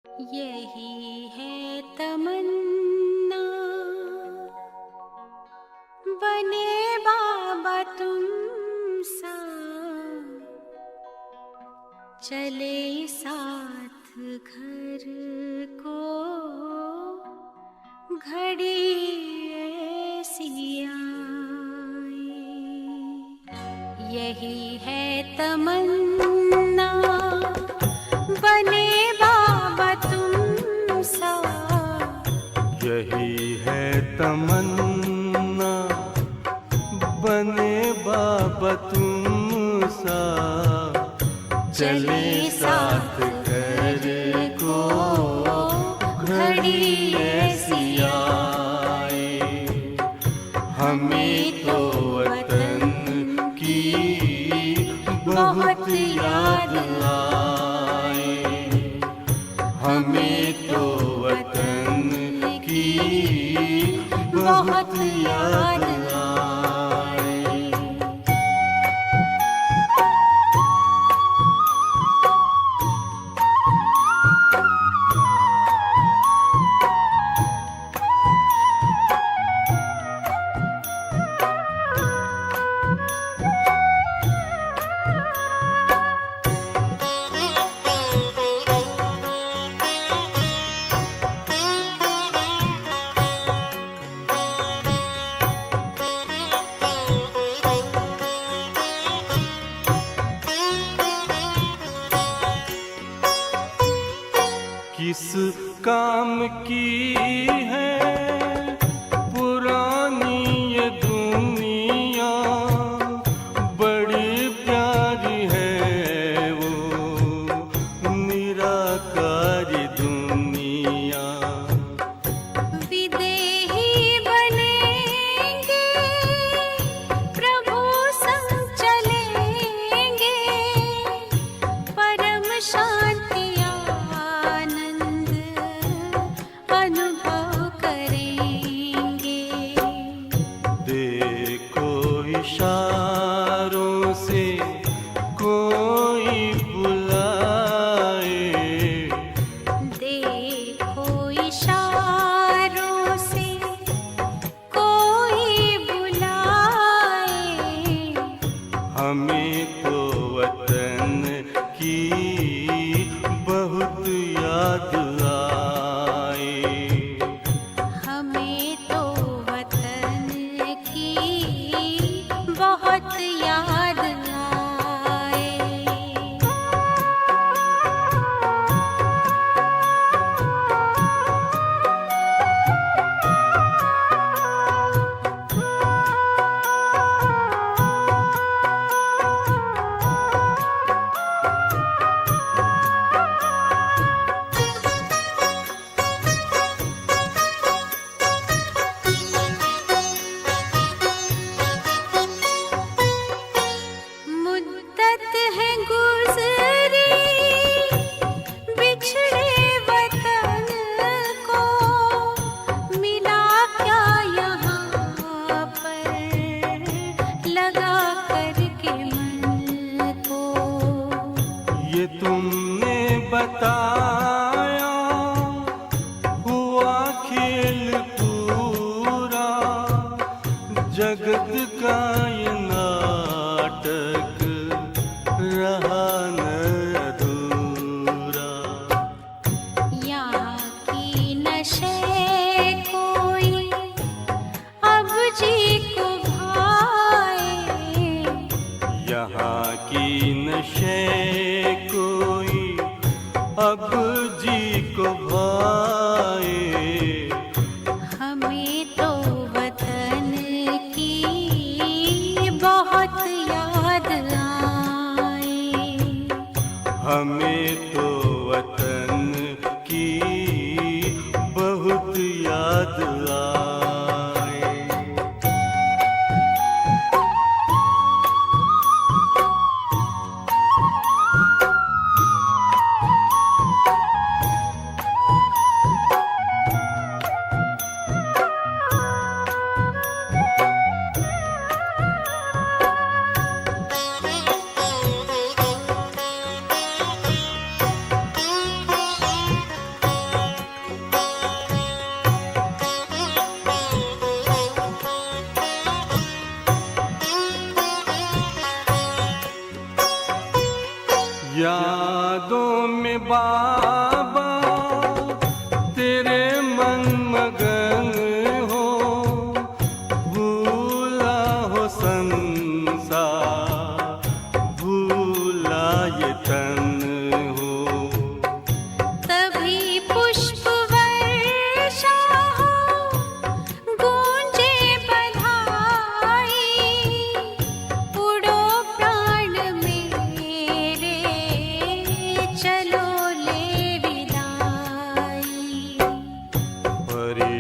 यही है तमन्ना, बने बाबा तुम सा, चले साथ घर को घड़ी ऐसी आए। यही है तमन्ना, बने बाबा तुम सा। यही है तमन्ना, बने बाबा तुम सा, चले साथ घर को घड़ी ऐसी आए। हमें तो वतन की बहुत याद आए, हमें तो वतन की बहुत याद आए। किस काम की है पुरानी ये दुनिया, बड़ी प्यारी है वो निराकारी दुनिया। विदेही बनेंगे, प्रभु संग चलेंगे, परम शांति आनंद अनुभव करेंगे।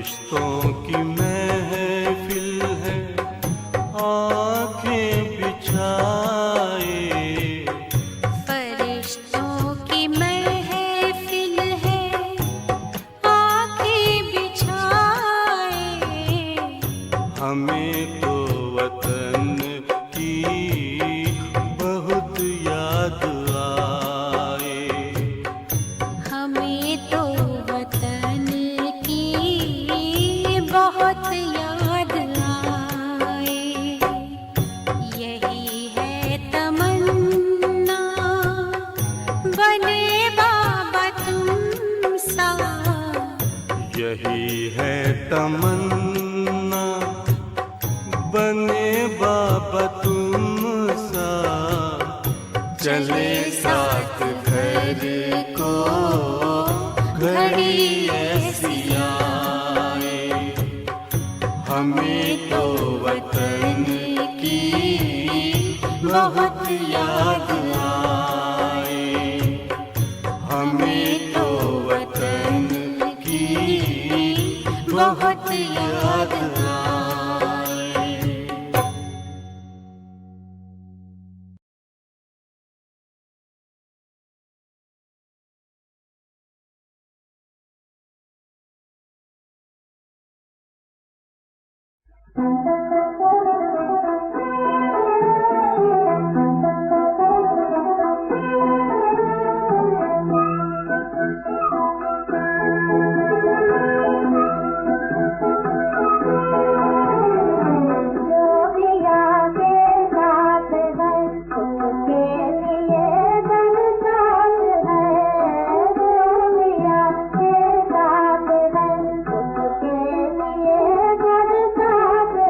फरिश्तों की महफिल है आंखें बिछाए, फरिश्तों की महफिल है आंखें बिछाए, हमें तो वतन की बहुत याद आए, हमें तो वतन की बहुत याद आए। यही है तमन्ना बने बाबा तुम सा, यही है तमन्ना बने बाबा तुम सा, चले साथ घर को घड़ी ऐसी आए, हमें तो वतन की बहुत याद आए, हमें तो वतन की बहुत याद आए।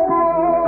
है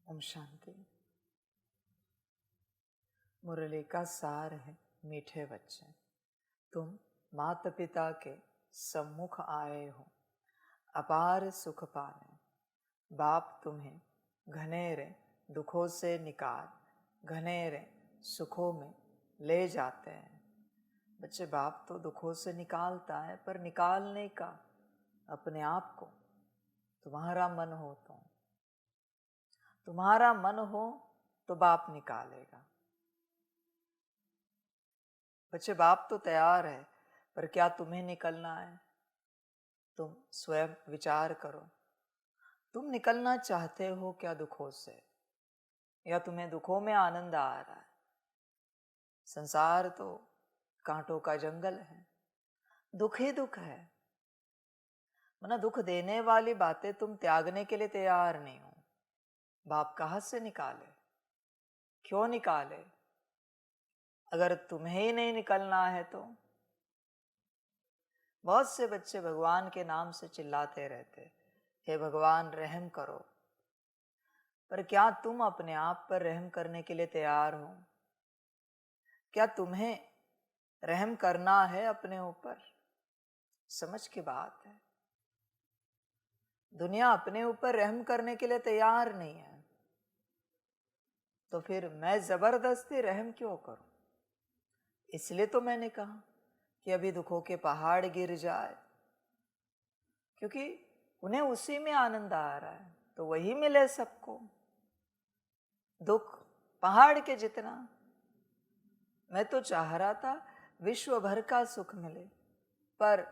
ओम शांति। मुरली का सार है मीठे बच्चे, तुम माता पिता के सम्मुख आए हो अपार सुख पाने। बाप तुम्हें घनेरे दुखों से निकाल घनेरे सुखों में ले जाते हैं। बच्चे, बाप तो दुखों से निकालता है, पर निकालने का अपने आप को तुम्हारा मन हो तो, तुम्हारा मन हो तो बाप निकालेगा। बच्चे, बाप तो तैयार है, पर क्या तुम्हें निकलना है? तुम स्वयं विचार करो। तुम निकलना चाहते हो क्या दुखों से, या तुम्हें दुखों में आनंद आ रहा है? संसार तो कांटों का जंगल है, दुख ही दुख है। मना दुख देने वाली बातें तुम त्यागने के लिए तैयार नहीं हो। बाप कहाँ से निकाले, क्यों निकाले? अगर तुम्हें ही नहीं निकलना है तो। बहुत से बच्चे भगवान के नाम से चिल्लाते रहते, हे भगवान रहम करो, पर क्या तुम अपने आप पर रहम करने के लिए तैयार हो? क्या तुम्हें रहम करना है अपने ऊपर? समझ की बात है। दुनिया अपने ऊपर रहम करने के लिए तैयार नहीं है, तो फिर मैं जबरदस्ती रहम क्यों करूं? इसलिए तो मैंने कहा कि अभी दुखों के पहाड़ गिर जाए, क्योंकि उन्हें उसी में आनंद आ रहा है, तो वही मिले सबको। दुख पहाड़ के जितना। मैं तो चाह रहा था विश्व भर का सुख मिले, पर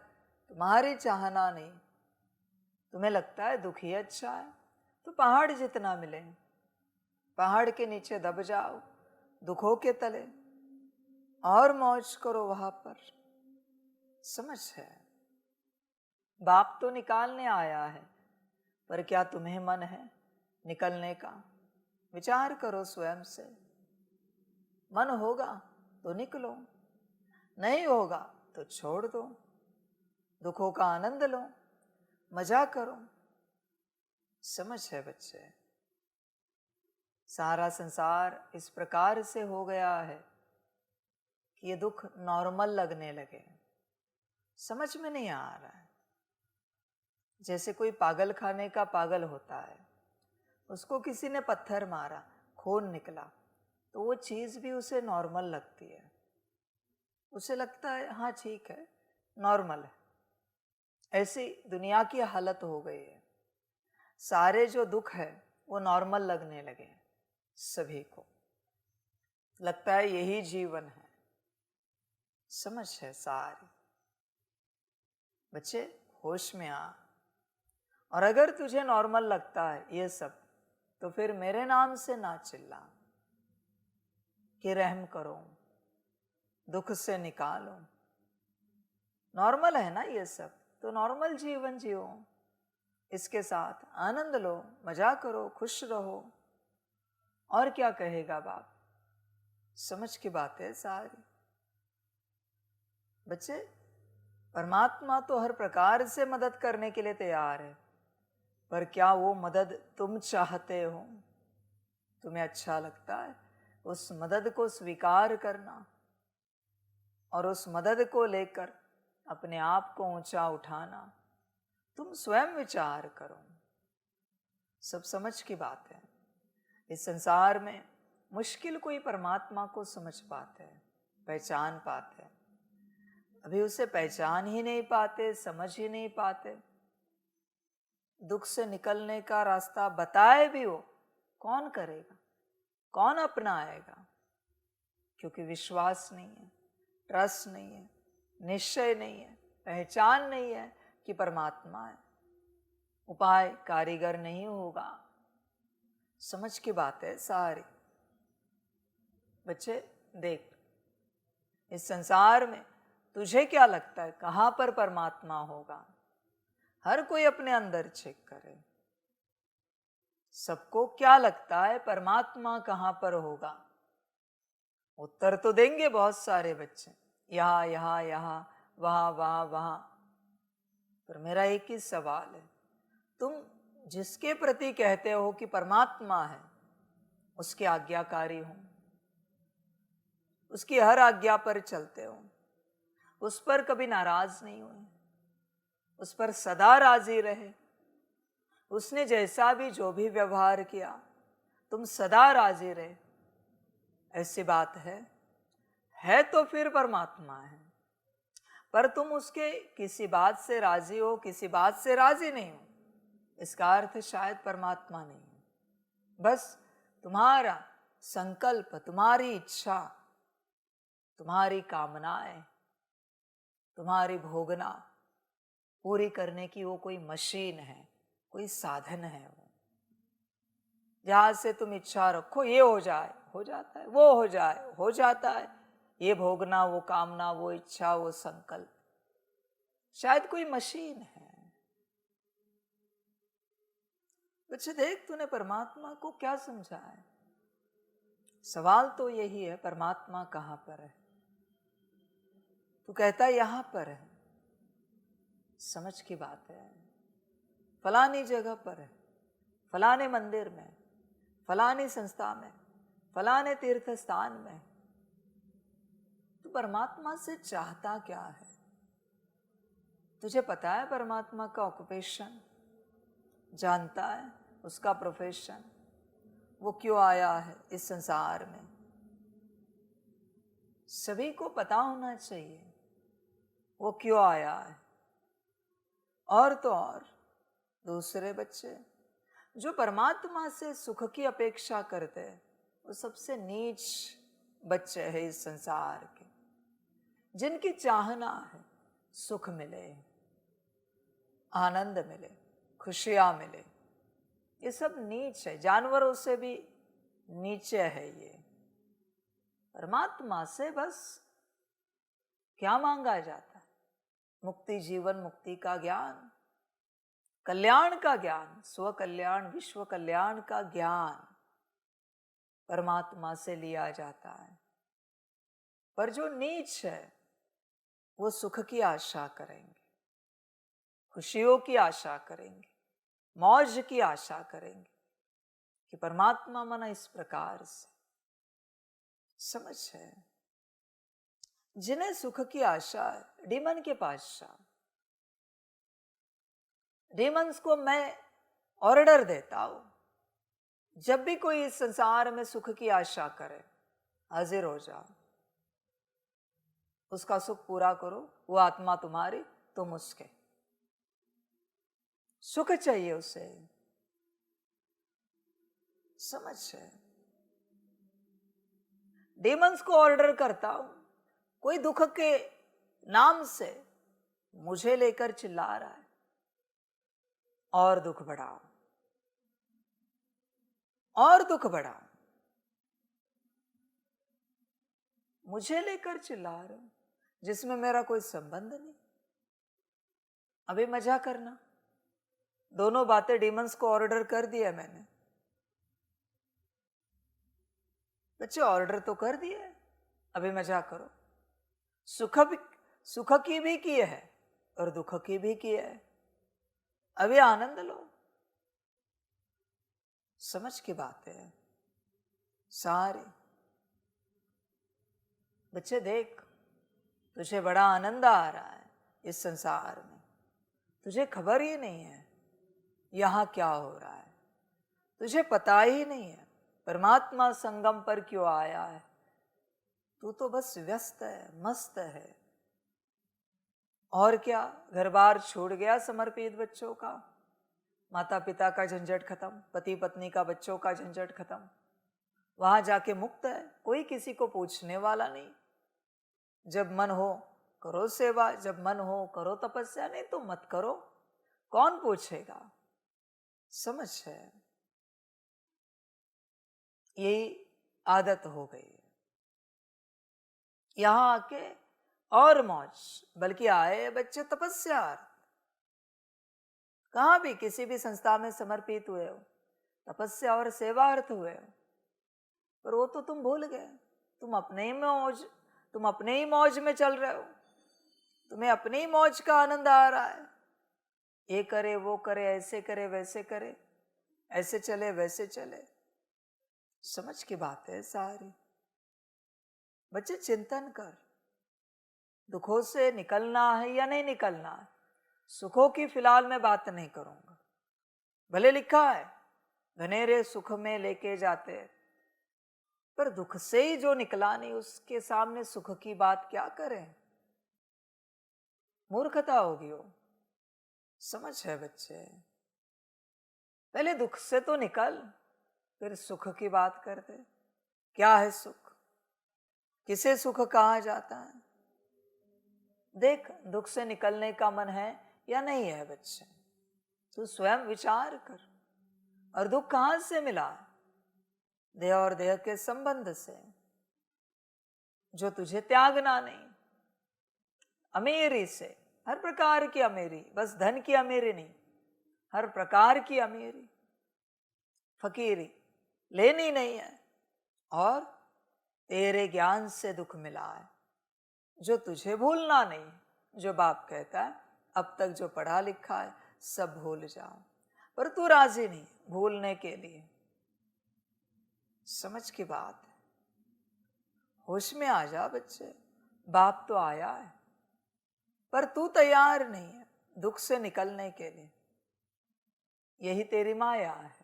तुम्हारी चाहना नहीं। तुम्हें लगता है दुख ही अच्छा है, तो पहाड़ जितना मिले। पहाड़ के नीचे दब जाओ, दुखों के तले, और मौज करो वहां पर। समझ है? बाप तो निकालने आया है, पर क्या तुम्हें मन है निकलने का? विचार करो स्वयं से। मन होगा तो निकलो, नहीं होगा तो छोड़ दो। दुखों का आनंद लो, मजा करो। समझ है बच्चे? सारा संसार इस प्रकार से हो गया है कि ये दुख नॉर्मल लगने लगे। समझ में नहीं आ रहा है। जैसे कोई पागल खाने का पागल होता है, उसको किसी ने पत्थर मारा, खून निकला, तो वो चीज भी उसे नॉर्मल लगती है। उसे लगता है हाँ ठीक है, नॉर्मल है। ऐसी दुनिया की हालत हो गई है। सारे जो दुख है वो नॉर्मल लगने लगे। सभी को लगता है यही जीवन है। समझ है सारी? बच्चे, होश में आ। और अगर तुझे नॉर्मल लगता है ये सब, तो फिर मेरे नाम से ना चिल्ला कि रहम करो, दुख से निकालो। नॉर्मल है ना ये सब, तो नॉर्मल जीवन जियो। इसके साथ आनंद लो, मजा करो, खुश रहो। और क्या कहेगा बाप? समझ की बात है सारी। बच्चे, परमात्मा तो हर प्रकार से मदद करने के लिए तैयार है, पर क्या वो मदद तुम चाहते हो? तुम्हें अच्छा लगता है उस मदद को स्वीकार करना, और उस मदद को लेकर अपने आप को ऊंचा उठाना? तुम स्वयं विचार करो। सब समझ की बात है। इस संसार में मुश्किल कोई परमात्मा को समझ पाते हैं, पहचान पाते हैं। अभी उसे पहचान ही नहीं पाते, समझ ही नहीं पाते। दुख से निकलने का रास्ता बताए भी हो, कौन करेगा, कौन अपनाएगा? क्योंकि विश्वास नहीं है, ट्रस्ट नहीं है, निश्चय नहीं है, पहचान नहीं है कि परमात्मा है। उपाय कारीगर नहीं होगा। समझ की बात है सारी। बच्चे देख, इस संसार में तुझे क्या लगता है कहां पर परमात्मा होगा? हर कोई अपने अंदर चेक करे। सबको क्या लगता है परमात्मा कहां पर होगा? उत्तर तो देंगे बहुत सारे बच्चे, यहाँ यहाँ यहाँ, वहां वहां वहां। पर मेरा एक ही सवाल है, तुम जिसके प्रति कहते हो कि परमात्मा है, उसके आज्ञाकारी हो, उसकी हर आज्ञा पर चलते हो, उस पर कभी नाराज नहीं हुए, उस पर सदा राजी रहे। उसने जैसा भी जो भी व्यवहार किया तुम सदा राजी रहे, ऐसी बात है तो फिर परमात्मा है। पर तुम उसके किसी बात से राजी हो, किसी बात से राजी नहीं हो, इसका अर्थ शायद परमात्मा नहीं है। बस तुम्हारा संकल्प, तुम्हारी इच्छा, तुम्हारी कामनाएं, तुम्हारी भोगना पूरी करने की वो कोई मशीन है, कोई साधन है। वो जहां से तुम इच्छा रखो ये हो जाए, हो जाता है, वो हो जाए, हो जाता है। ये भोगना, वो कामना, वो इच्छा, वो संकल्प शायद कोई मशीन है। बच्चे देख, तूने परमात्मा को क्या समझा है? सवाल तो यही है, परमात्मा कहां पर है? तू कहता है यहां पर है। समझ की बात है, फलानी जगह पर है, फलाने मंदिर में, फलानी संस्था में, फलाने तीर्थ स्थान में। तू परमात्मा से चाहता क्या है? तुझे पता है परमात्मा का ऑक्यूपेशन? जानता है उसका प्रोफेशन? वो क्यों आया है इस संसार में? सभी को पता होना चाहिए वो क्यों आया है। और तो और दूसरे बच्चे जो परमात्मा से सुख की अपेक्षा करते हैं, वो सबसे नीच बच्चे हैं इस संसार के। जिनकी चाहना है सुख मिले, आनंद मिले, खुशियां मिले, ये सब नीच है, जानवरों से भी नीचे है ये। परमात्मा से बस क्या मांगा जाता है? मुक्ति, जीवन मुक्ति का ज्ञान, कल्याण का ज्ञान, स्व कल्याण, विश्व कल्याण का ज्ञान परमात्मा से लिया जाता है। पर जो नीच है वो सुख की आशा करेंगे, खुशियों की आशा करेंगे, मौज की आशा करेंगे कि परमात्मा मना इस प्रकार से। समझ है? जिन्हें सुख की आशा है, डीमन के पास डीमंस को मैं ऑर्डर देता हूं, जब भी कोई इस संसार में सुख की आशा करे, हाजिर हो जाओ, उसका सुख पूरा करो। वो आत्मा तुम्हारी, तुम उसके। सुख चाहिए उसे। समझ है? डीमंस को ऑर्डर करता हूं, कोई दुख के नाम से मुझे लेकर चिल्ला रहा है, और दुख बढ़ाओ, और दुख बढ़ाओ। मुझे लेकर चिल्ला रहे हो जिसमें मेरा कोई संबंध नहीं। अभी मजा करना, दोनों बातें डीमंस को ऑर्डर कर दिया मैंने। बच्चे ऑर्डर तो कर दिए, अभी मजा करो। सुख की भी की है और दुख की भी की है, अभी आनंद लो। समझ की बात है सारी। बच्चे देख, तुझे बड़ा आनंद आ रहा है इस संसार में, तुझे खबर ही नहीं है यहां क्या हो रहा है, तुझे पता ही नहीं है परमात्मा संगम पर क्यों आया है। तू तो बस व्यस्त है, मस्त है। और क्या, घर बार छूट गया समर्पित बच्चों का, माता पिता का झंझट खत्म, पति पत्नी का, बच्चों का झंझट खत्म। वहां जाके मुक्त है, कोई किसी को पूछने वाला नहीं। जब मन हो करो सेवा, जब मन हो करो तपस्या, नहीं तो मत करो, कौन पूछेगा। समझ है? यही आदत हो गई है। यहां आके और मौज, बल्कि आए बच्चे तपस्या। कहां भी किसी भी संस्था में समर्पित हुए हो, तपस्या और सेवार्थ हुए हो, पर वो तो तुम भूल गए। तुम अपने ही मौज में चल रहे हो, तुम्हें अपनी ही मौज का आनंद आ रहा है। ये करे, वो करे, ऐसे करे, वैसे करे, ऐसे चले, वैसे चले। समझ की बात है सारी। बच्चे चिंतन कर, दुखों से निकलना है या नहीं निकलना है। सुखों की फिलहाल मैं बात नहीं करूंगा। भले लिखा है घनेरे सुख में लेके जाते हैं, पर दुख से ही जो निकला नहीं उसके सामने सुख की बात क्या करें, मूर्खता होगी वो। समझ है बच्चे, पहले दुख से तो निकल, फिर सुख की बात करते। क्या है सुख, किसे सुख कहा जाता है? देख, दुख से निकलने का मन है या नहीं है बच्चे, तू स्वयं विचार कर। और दुख कहां से मिला है? देह और देह के संबंध से, जो तुझे त्यागना नहीं। अमीरी से, हर प्रकार की अमीरी, बस धन की अमीरी नहीं, हर प्रकार की अमीरी, फकीरी लेनी नहीं है। और तेरे ज्ञान से दुख मिला है, जो तुझे भूलना नहीं। जो बाप कहता है अब तक जो पढ़ा लिखा है सब भूल जाओ, पर तू राजी नहीं भूलने के लिए। समझ की बात है, होश में आ जा बच्चे। बाप तो आया है, पर तू तैयार नहीं है दुख से निकलने के लिए। यही तेरी माया है,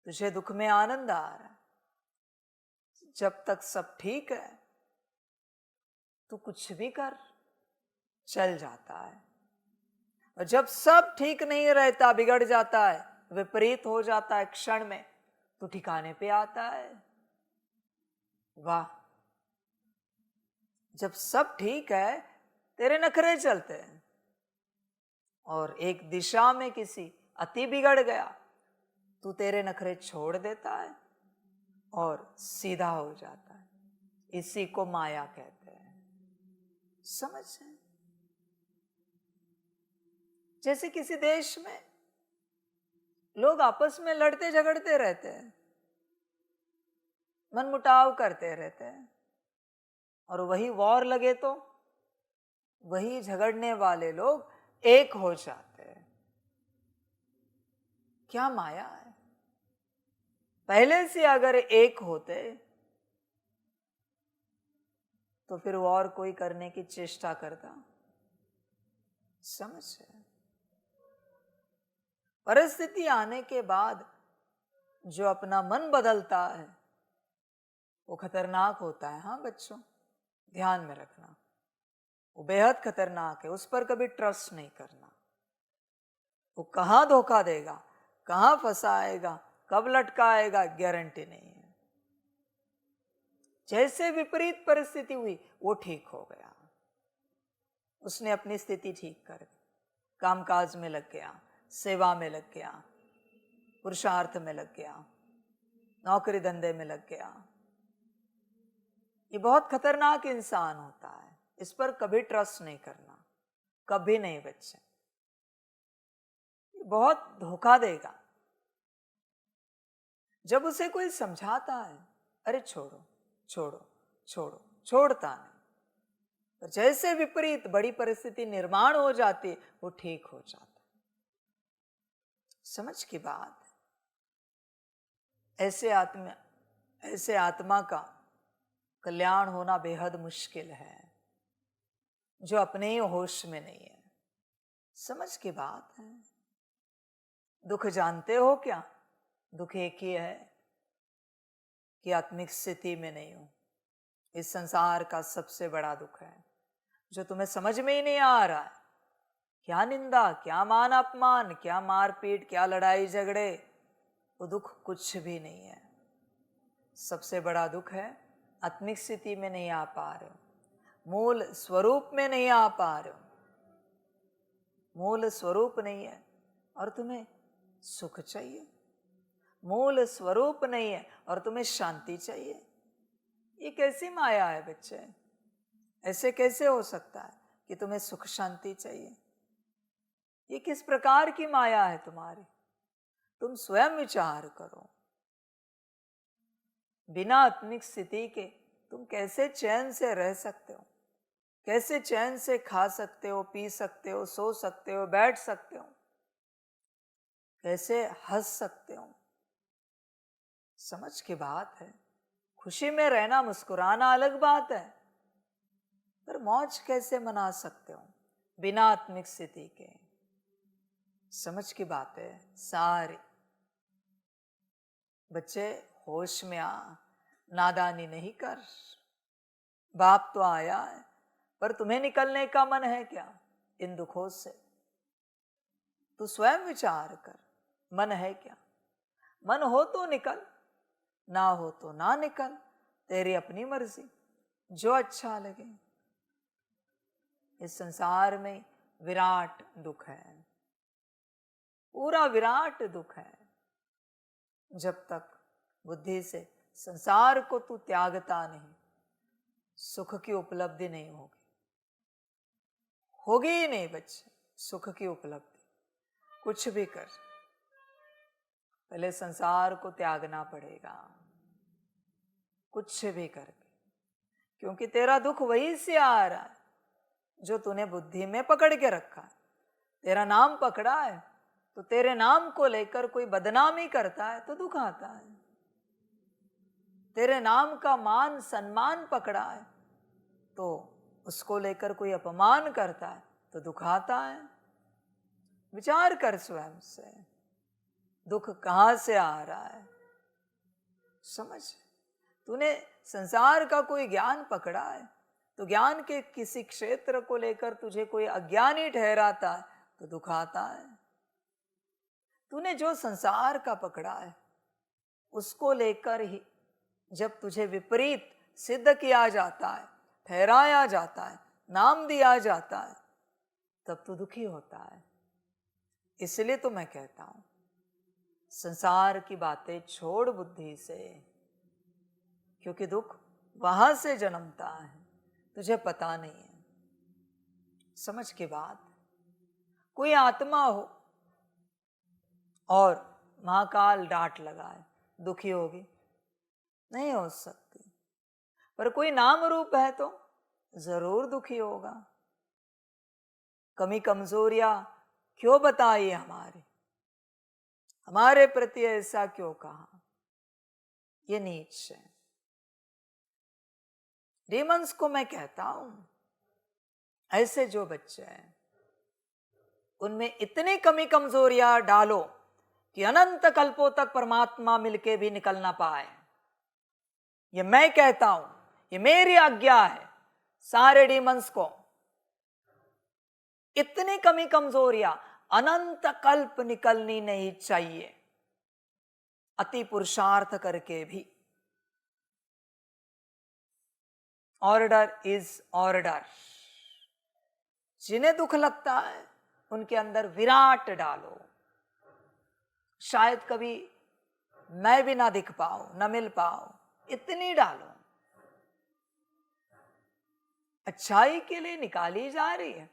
तुझे दुख में आनंद आ रहा है। जब तक सब ठीक है तू कुछ भी कर, चल जाता है। और जब सब ठीक नहीं रहता, बिगड़ जाता है, विपरीत हो जाता है क्षण में, तो ठिकाने पे आता है। वाह, जब सब ठीक है तेरे नखरे चलते हैं, और एक दिशा में किसी अति बिगड़ गया तू तेरे नखरे छोड़ देता है और सीधा हो जाता है। इसी को माया कहते हैं। समझ है? जैसे किसी देश में लोग आपस में लड़ते झगड़ते रहते हैं, मनमुटाव करते रहते हैं, और वही वॉर लगे तो वही झगड़ने वाले लोग एक हो जाते हैं। क्या माया है। पहले से अगर एक होते तो फिर वॉर कोई करने की चेष्टा करता। समझ है? परिस्थिति आने के बाद जो अपना मन बदलता है वो खतरनाक होता है। हाँ बच्चों, ध्यान में रखना, वो बेहद खतरनाक है। उस पर कभी ट्रस्ट नहीं करना। वो कहां धोखा देगा, कहां फंसाएगा, कब लटकाएगा, गारंटी नहीं है। जैसे विपरीत परिस्थिति हुई वो ठीक हो गया, उसने अपनी स्थिति ठीक कर दी, कामकाज में लग गया, सेवा में लग गया, पुरुषार्थ में लग गया, नौकरी धंधे में लग गया। ये बहुत खतरनाक इंसान होता है, इस पर कभी ट्रस्ट नहीं करना, कभी नहीं बच्चे। बहुत धोखा देगा। जब उसे कोई समझाता है, अरे छोड़ो छोड़ो छोड़ो, छोड़ता नहीं। पर जैसे विपरीत बड़ी परिस्थिति निर्माण हो जाती है वो ठीक हो जाता है। समझ की बात। ऐसे आत्मा का कल्याण होना बेहद मुश्किल है, जो अपने ही होश में नहीं है। समझ की बात है। दुख जानते हो क्या? दुख एक ही है कि आत्मिक स्थिति में नहीं हो। इस संसार का सबसे बड़ा दुख है, जो तुम्हें समझ में ही नहीं आ रहा है। क्या निंदा, क्या मान अपमान, क्या मारपीट, क्या लड़ाई झगड़े, वो दुख कुछ भी नहीं है। सबसे बड़ा दुख है आत्मिक स्थिति में नहीं आ पा रहे हो, मूल स्वरूप में नहीं आ पा रहे हो। मूल स्वरूप नहीं है और तुम्हें सुख चाहिए, मूल स्वरूप नहीं है और तुम्हें शांति चाहिए। ये कैसी माया है बच्चे? ऐसे कैसे हो सकता है कि तुम्हें सुख शांति चाहिए? ये किस प्रकार की माया है तुम्हारी? तुम स्वयं विचार करो। बिना आत्मिक स्थिति के तुम कैसे चैन से रह सकते हो? कैसे चैन से खा सकते हो, पी सकते हो, सो सकते हो, बैठ सकते हो? कैसे हंस सकते हो? समझ की बात है। खुशी में रहना, मुस्कुराना अलग बात है, पर मौज कैसे मना सकते हो बिना आत्मिक स्थिति के? समझ की बात है सारी। बच्चे होश में आ, नादानी नहीं कर। बाप तो आया है, पर तुम्हें निकलने का मन है क्या इन दुखों से? तू स्वयं विचार कर, मन है क्या? मन हो तो निकल, ना हो तो ना निकल, तेरी अपनी मर्जी, जो अच्छा लगे। इस संसार में विराट दुख है, पूरा विराट दुख है। जब तक बुद्धि से संसार को तू त्यागता नहीं, सुख की उपलब्धि नहीं होगी। होगी ही नहीं बच्चे सुख की उपलब्धि। कुछ भी कर, पहले संसार को त्यागना पड़ेगा, कुछ भी करके, क्योंकि तेरा दुख वही से आ रहा है जो तूने बुद्धि में पकड़ के रखा है। तेरा नाम पकड़ा है, तो तेरे नाम को लेकर कोई बदनामी करता है तो दुख आता है। तेरे नाम का मान सम्मान पकड़ा है, तो उसको लेकर कोई अपमान करता है तो दुख आता है। विचार कर स्वयं से, दुख कहां से आ रहा है? समझ, तूने संसार का कोई ज्ञान पकड़ा है, तो ज्ञान के किसी क्षेत्र को लेकर तुझे कोई अज्ञानी ठहराता है तो दुख आता है। तूने जो संसार का पकड़ा है, उसको लेकर ही जब तुझे विपरीत सिद्ध किया जाता है, ठहराया जाता है, नाम दिया जाता है, तब तो दुखी होता है। इसलिए तो मैं कहता हूं, संसार की बातें छोड़ बुद्धि से, क्योंकि दुख वहां से जन्मता है, तुझे पता नहीं है। समझ की बात, कोई आत्मा हो और महाकाल डांट लगाए, दुखी होगी? नहीं हो सकती। पर कोई नाम रूप है तो जरूर दुखी होगा। कमी कमजोरियां क्यों बताई हमारे प्रति ऐसा क्यों कहा? ये नीच है। डीमंस को मैं कहता हूं, ऐसे जो बच्चे हैं उनमें इतनी कमी कमजोरियां डालो कि अनंत कल्पों तक परमात्मा मिलके भी निकल ना पाए। ये मैं कहता हूं, ये मेरी आज्ञा है सारे डीमंस को। इतनी कमी कमजोरियां अनंत कल्प निकलनी नहीं चाहिए, अति पुरुषार्थ करके भी। Order is order. जिन्हें दुख लगता है उनके अंदर विराट डालो। शायद कभी मैं भी ना दिख पाऊं, ना मिल पाऊं, इतनी डालो। अच्छाई के लिए निकाली जा रही है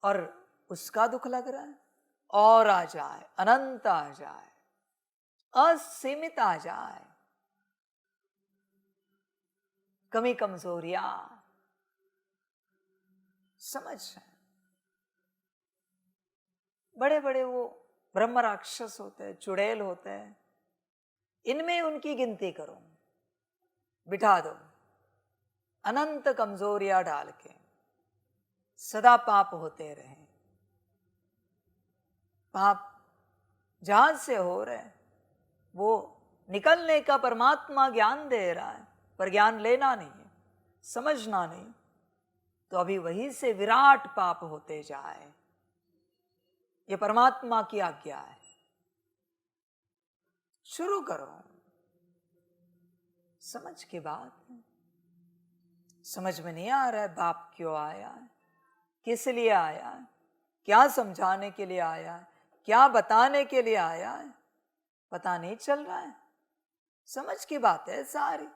और उसका दुख लग रहा है, और आ जाए, अनंत आ जाए, असीमित आ जाए। कमी कमजोरियां समझ, बड़े बड़े वो ब्रह्म राक्षस होते हैं, चुड़ैल होते हैं, इनमें उनकी गिनती करो, बिठा दो। अनंत कमजोरियां डाल के सदा पाप होते रहे। पाप जहां से हो रहे वो निकलने का परमात्मा ज्ञान दे रहा है, पर ज्ञान लेना नहीं है, समझना नहीं, तो अभी वहीं से विराट पाप होते जाए। ये परमात्मा की आज्ञा है। शुरू करो। समझ की बात है। समझ में नहीं आ रहा है बाप क्यों आया है, किस लिए आया है, क्या समझाने के लिए आया है, क्या बताने के लिए आया है, पता नहीं चल रहा है। समझ की बात है सारी।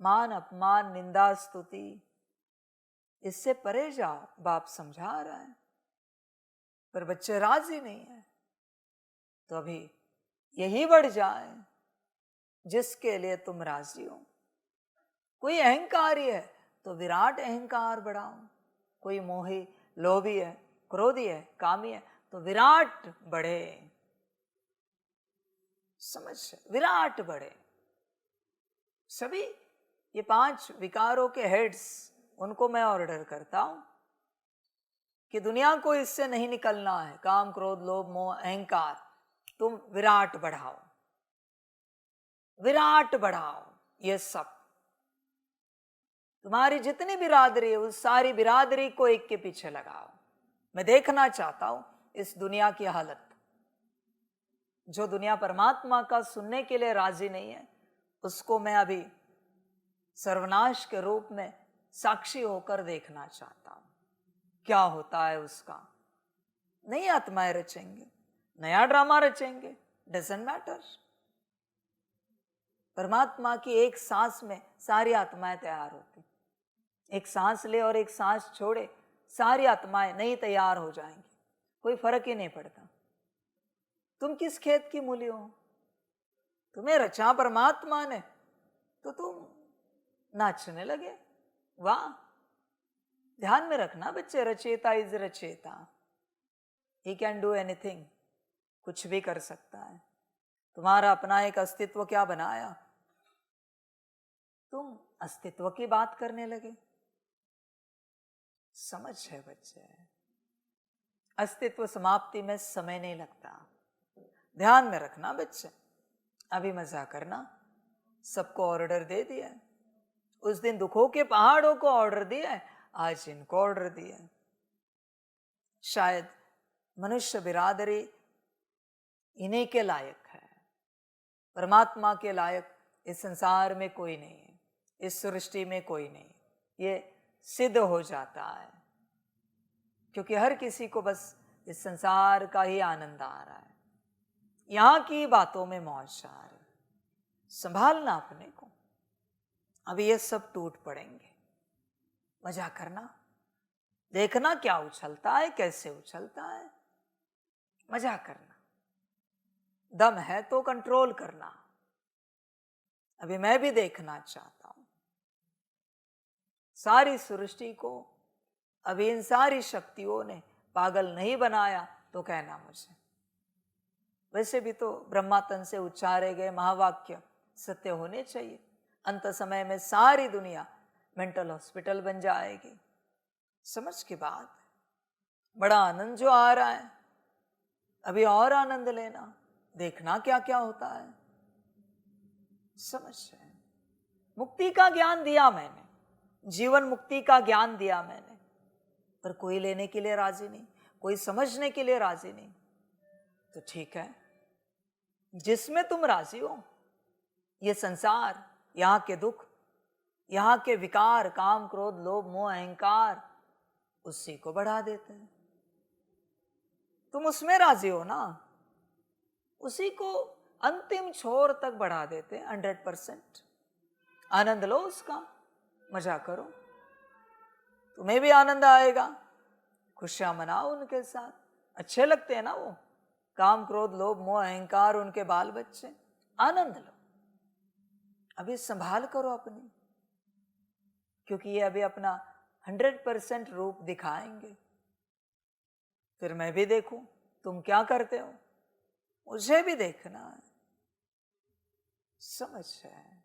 मान अपमान निंदा स्तुति इससे परे जाओ, बाप समझा रहा है, पर बच्चे राजी नहीं है। तो अभी यही बढ़ जाए जिसके लिए तुम राजी हो। कोई अहंकारी है तो विराट अहंकार बढ़ाओ, कोई मोही लोभी है, क्रोधी है, कामी है तो विराट बढ़े। समझ, विराट बढ़े। सभी ये 5 विकारों के हेड्स, उनको मैं ऑर्डर करता हूं कि दुनिया को इससे नहीं निकलना है। काम, क्रोध, लोभ, मोह, अहंकार, तुम विराट बढ़ाओ, विराट बढ़ाओ। ये सब तुम्हारी जितनी बिरादरी है, उस सारी बिरादरी को एक के पीछे लगाओ। मैं देखना चाहता हूं इस दुनिया की हालत। जो दुनिया परमात्मा का सुनने के लिए राजी नहीं है, उसको मैं अभी सर्वनाश के रूप में साक्षी होकर देखना चाहता हूं। क्या होता है उसका। नई आत्माएं रचेंगे, नया ड्रामा रचेंगे, डजंट मैटर। परमात्मा की एक सांस में सारी आत्माएं तैयार होती। एक सांस ले और एक सांस छोड़े, सारी आत्माएं नई तैयार हो जाएंगी। कोई फर्क ही नहीं पड़ता। तुम किस खेत की मूली हो? तुम्हें रचा परमात्मा ने, तो तुम नाचने लगे। वाह! ध्यान में रखना बच्चे, Racheta is Racheta. He can do anything, कुछ भी कर सकता है। तुम्हारा अपना एक अस्तित्व क्या बनाया, तुम अस्तित्व की बात करने लगे। समझ है बच्चे, अस्तित्व समाप्ति में समय नहीं लगता। ध्यान में रखना बच्चे। अभी मजा करना, सबको ऑर्डर दे दिया। उस दिन दुखों के पहाड़ों को ऑर्डर दिया है, आज इनको ऑर्डर दिया है। शायद मनुष्य बिरादरी इन्हीं के लायक है, परमात्मा के लायक इस संसार में कोई नहीं है, इस सृष्टि में कोई नहीं। ये सिद्ध हो जाता है, क्योंकि हर किसी को बस इस संसार का ही आनंद आ रहा है, यहां की बातों में मौज आ रही। संभालना अपने को। अभी ये सब टूट पड़ेंगे। मजा करना, देखना क्या उछलता है, कैसे उछलता है। मजा करना, दम है तो कंट्रोल करना। अभी मैं भी देखना चाहता हूं सारी सृष्टि को। अभी इन सारी शक्तियों ने पागल नहीं बनाया तो कहना मुझे। वैसे भी तो ब्रह्मातन से उच्चारे गए महावाक्य सत्य होने चाहिए। अंत समय में सारी दुनिया मेंटल हॉस्पिटल बन जाएगी। समझ की बात। बड़ा आनंद जो आ रहा है, अभी और आनंद लेना, देखना क्या क्या होता है। समझ है। मुक्ति का ज्ञान दिया मैंने, जीवन मुक्ति का ज्ञान दिया मैंने, पर कोई लेने के लिए राजी नहीं, कोई समझने के लिए राजी नहीं। तो ठीक है, जिसमें तुम राजी हो, ये संसार, यहां के दुख, यहां के विकार, काम, क्रोध, लोभ, मोह, अहंकार, उसी को बढ़ा देते हैं। तुम उसमें राजी हो ना, उसी को अंतिम छोर तक बढ़ा देते 100%। आनंद लो उसका, मजा करो, तुम्हें भी आनंद आएगा। खुशियां मनाओ उनके साथ, अच्छे लगते हैं ना वो। काम, क्रोध, लोभ, मोह, अहंकार, उनके बाल बच्चे, आनंद लो। अभी संभाल करो अपनी, क्योंकि ये अभी अपना 100% रूप दिखाएंगे। फिर मैं भी देखूं तुम क्या करते हो, मुझे भी देखना है। समझ है।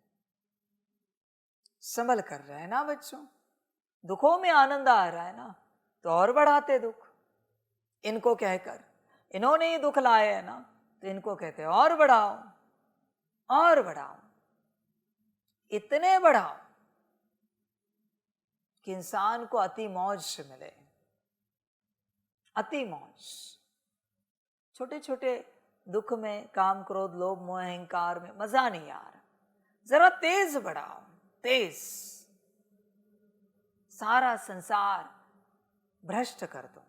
संभल कर रहे हैं ना बच्चों। दुखों में आनंद आ रहा है ना, तो और बढ़ाते दुख। इनको कहकर, इन्होंने ही दुख लाए हैं ना, तो इनको कहते हैं और बढ़ाओ, और बढ़ाओ, इतने बढ़ाओ कि इंसान को अति मौज मिले। अति मौज। छोटे छोटे दुख में, काम, क्रोध, लोभ, मोह, अहंकार में मजा नहीं आ रहा, जरा तेज बढ़ाओ, तेज। सारा संसार भ्रष्ट कर दो,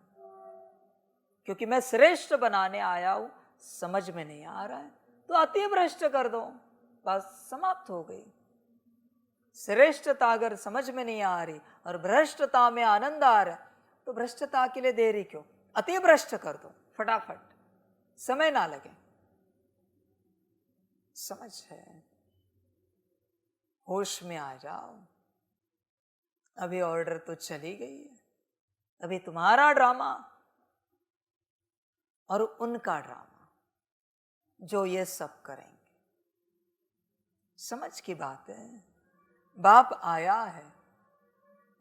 क्योंकि मैं श्रेष्ठ बनाने आया हूं, समझ में नहीं आ रहा है तो अति भ्रष्ट कर दो, बस समाप्त हो गई। श्रेष्ठता अगर समझ में नहीं आ रही और भ्रष्टता में आनंद आ रहा है, तो भ्रष्टता के लिए देरी क्यों, अति भ्रष्ट कर दो फटाफट, समय ना लगे। समझ है। होश में आ जाओ। अभी ऑर्डर तो चली गई है, अभी तुम्हारा ड्रामा और उनका ड्रामा, जो ये सब करेंगे। समझ की बात है। बाप आया है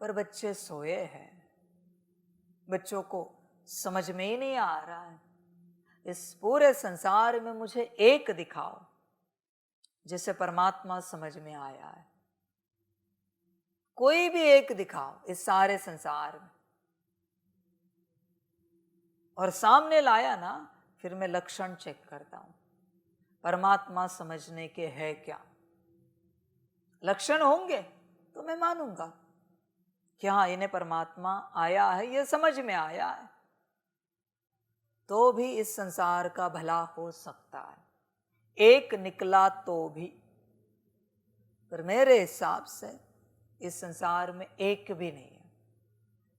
पर बच्चे सोए हैं, बच्चों को समझ में ही नहीं आ रहा है। इस पूरे संसार में मुझे एक दिखाओ जिसे परमात्मा समझ में आया है। कोई भी एक दिखाओ इस सारे संसार में, और सामने लाया ना, फिर मैं लक्षण चेक करता हूं परमात्मा समझने के है क्या। लक्षण होंगे तो मैं मानूंगा कि हाँ, इन्हें परमात्मा आया है, ये समझ में आया है, तो भी इस संसार का भला हो सकता है। एक निकला तो भी, पर मेरे हिसाब से इस संसार में एक भी नहीं है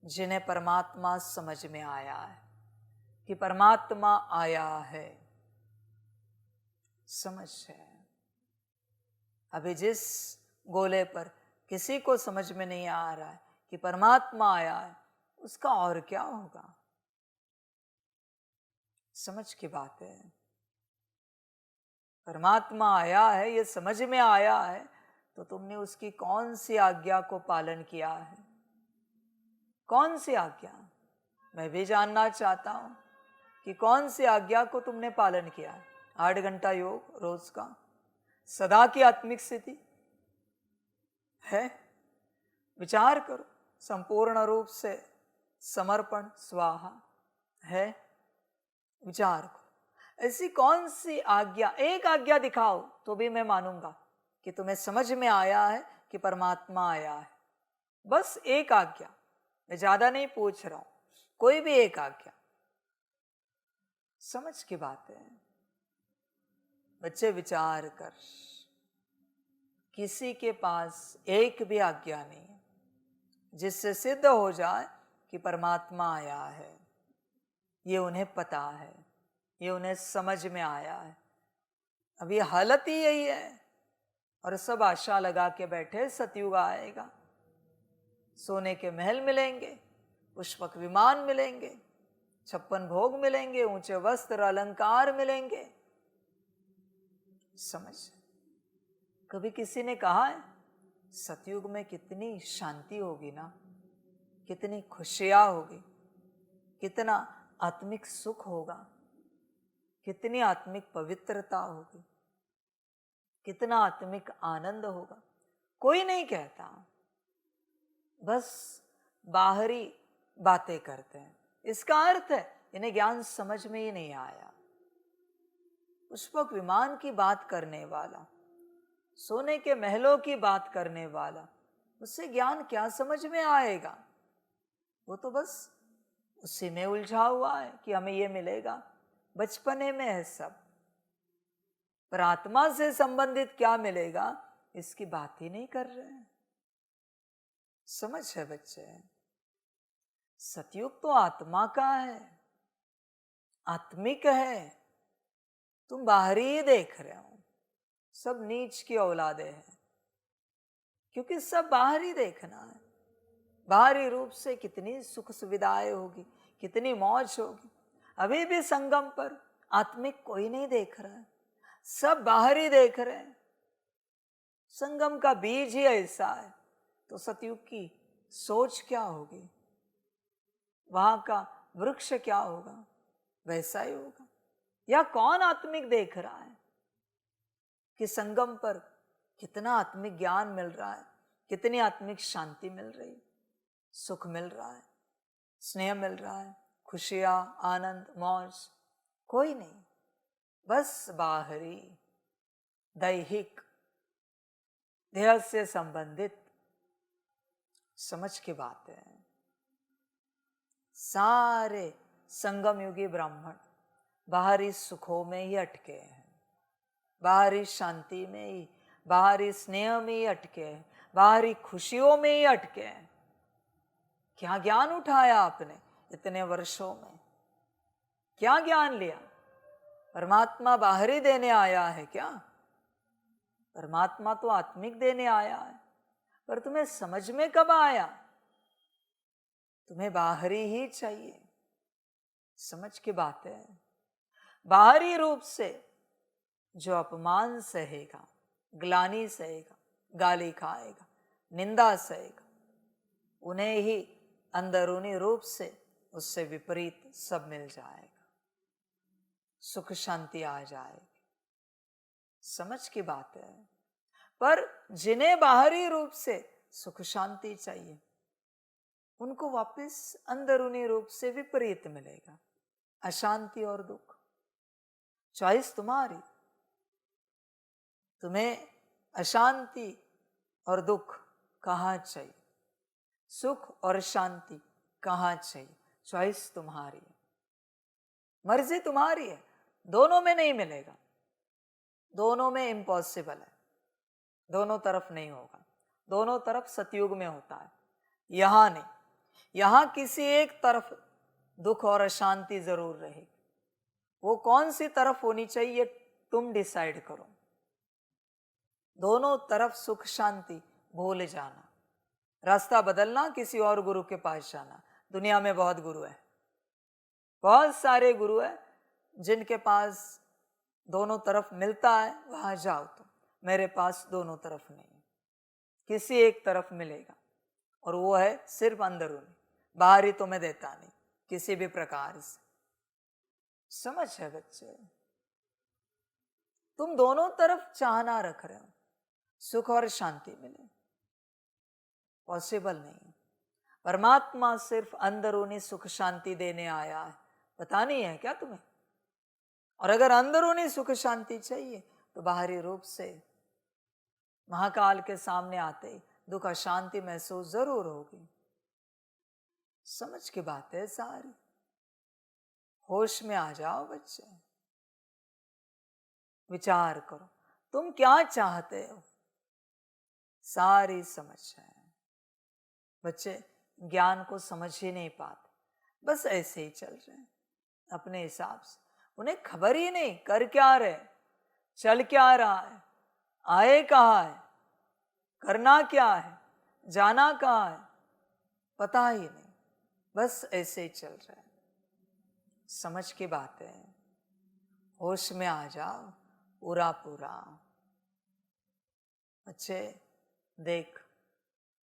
जिन्हें परमात्मा समझ में आया है कि परमात्मा आया है। समझ है। अभी जिस गोले पर किसी को समझ में नहीं आ रहा है कि परमात्मा आया है, उसका और क्या होगा। समझ की बात है। परमात्मा आया है, ये समझ में आया है, तो तुमने उसकी कौन सी आज्ञा को पालन किया है? कौन सी आज्ञा? मैं भी जानना चाहता हूं कि कौन सी आज्ञा को तुमने पालन किया है। 8 घंटा योग रोज का, सदा की आत्मिक स्थिति है। विचार करो, संपूर्ण रूप से समर्पण स्वाहा है। विचार करो, ऐसी कौन सी आज्ञा, एक आज्ञा दिखाओ तो भी मैं मानूंगा कि तुम्हें समझ में आया है कि परमात्मा आया है। बस एक आज्ञा, मैं ज्यादा नहीं पूछ रहा हूं, कोई भी एक आज्ञा। समझ की बात है। बच्चे विचार कर, किसी के पास एक भी आज्ञा नहीं है जिससे सिद्ध हो जाए कि परमात्मा आया है। ये उन्हें पता है, ये उन्हें समझ में आया है। अब ये हालत ही यही है, और सब आशा लगा के बैठे सतयुग आएगा, सोने के महल मिलेंगे, पुष्पक विमान मिलेंगे, 56 भोग मिलेंगे, ऊंचे वस्त्र अलंकार मिलेंगे। समझ। कभी किसी ने कहा है सतयुग में कितनी शांति होगी ना, कितनी खुशियां होगी, कितना आत्मिक सुख होगा, कितनी आत्मिक पवित्रता होगी, कितना आत्मिक आनंद होगा। कोई नहीं कहता, बस बाहरी बातें करते हैं। इसका अर्थ है इन्हें ज्ञान समझ में ही नहीं आया। पुष्पक विमान की बात करने वाला, सोने के महलों की बात करने वाला, उससे ज्ञान क्या समझ में आएगा? वो तो बस उसी में उलझा हुआ है कि हमें ये मिलेगा, बचपने में है सब। पर आत्मा से संबंधित क्या मिलेगा, इसकी बात ही नहीं कर रहे हैं। समझ है बच्चे? सतयुग तो आत्मा का है, आत्मिक है। तुम बाहरी ही देख रहे हो, सब नीच की औलादे हैं, क्योंकि सब बाहरी देखना है। बाहरी रूप से कितनी सुख सुविधाएं होगी, कितनी मौज होगी। अभी भी संगम पर आत्मिक कोई नहीं देख रहा है, सब बाहरी देख रहे हैं। संगम का बीज ही ऐसा है, तो सतयुग की सोच क्या होगी, वहां का वृक्ष क्या होगा, वैसा ही होगा। या कौन आत्मिक देख रहा है कि संगम पर कितना आत्मिक ज्ञान मिल रहा है, कितनी आत्मिक शांति मिल रही, सुख मिल रहा है, स्नेह मिल रहा है, खुशियां, आनंद, मौज। कोई नहीं, बस बाहरी दैहिक देह से संबंधित। समझ की बात है। सारे संगम युगी ब्राह्मण बाहरी सुखों में ही अटके हैं, बाहरी शांति में ही, बाहरी स्नेह में ही अटके हैं, बाहरी खुशियों में ही अटके हैं। क्या ज्ञान उठाया आपने इतने वर्षों में? क्या ज्ञान लिया? परमात्मा बाहरी देने आया है क्या? परमात्मा तो आत्मिक देने आया है, पर तुम्हें समझ में कब आया? तुम्हें बाहरी ही चाहिए। समझ की बात है। बाहरी रूप से जो अपमान सहेगा, ग्लानि सहेगा, गाली खाएगा, निंदा सहेगा, उन्हें ही अंदरूनी रूप से उससे विपरीत सब मिल जाएगा, सुख शांति आ जाएगी। समझ की बात है। पर जिन्हें बाहरी रूप से सुख शांति चाहिए, उनको वापस अंदरूनी रूप से विपरीत मिलेगा, अशांति और दुख। चॉइस तुम्हारी। तुम्हें अशांति और दुख कहाँ चाहिए, सुख और शांति कहाँ चाहिए, चॉइस तुम्हारी है, मर्जी तुम्हारी है। दोनों में नहीं मिलेगा, दोनों में इम्पॉसिबल है, दोनों तरफ नहीं होगा। दोनों तरफ सतयुग में होता है, यहां नहीं। यहां किसी एक तरफ दुख और अशांति जरूर रहेगी। वो कौन सी तरफ होनी चाहिए तुम डिसाइड करो। दोनों तरफ सुख शांति भूल जाना, रास्ता बदलना, किसी और गुरु के पास जाना। दुनिया में बहुत गुरु है, बहुत सारे गुरु है जिनके पास दोनों तरफ मिलता है, वहां जाओ। तो मेरे पास दोनों तरफ नहीं है, किसी एक तरफ मिलेगा, और वो है सिर्फ अंदरूनी, बाहरी तो मैं देता नहीं किसी भी प्रकार से। समझ है बच्चे? तुम दोनों तरफ चाहना रख रहे हो, सुख और शांति मिले, पॉसिबल नहीं। परमात्मा सिर्फ अंदरूनी सुख शांति देने आया है, पता नहीं है क्या तुम्हें? और अगर अंदरूनी सुख शांति चाहिए तो बाहरी रूप से महाकाल के सामने आते ही दुख अशांति महसूस जरूर होगी। समझ की बात है सारी। होश में आ जाओ बच्चे, विचार करो तुम क्या चाहते हो, सारी समझ है। बच्चे ज्ञान को समझ ही नहीं पाते, बस ऐसे ही चल रहे हैं अपने हिसाब से। उन्हें खबर ही नहीं कर क्या रहे, चल क्या रहा है, आए कहाँ है, करना क्या है, जाना कहाँ है, पता ही नहीं, बस ऐसे ही चल रहा है। समझ की बात है। होश में आ जाओ पूरा पूरा। बच्चे देख,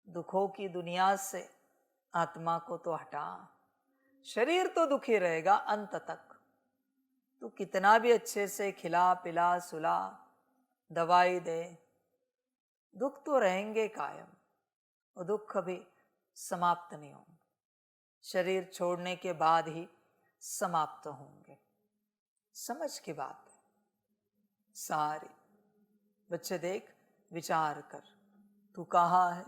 दुखों की दुनिया से आत्मा को तो हटा, शरीर तो दुखी रहेगा अंत तक। तू कितना भी अच्छे से खिला पिला सुला दवाई दे, दुख तो रहेंगे कायम, और दुख कभी समाप्त नहीं होंगे। शरीर छोड़ने के बाद ही समाप्त होंगे। समझ की बात है सारी। बच्चे देख, विचार कर, तू कहाँ है,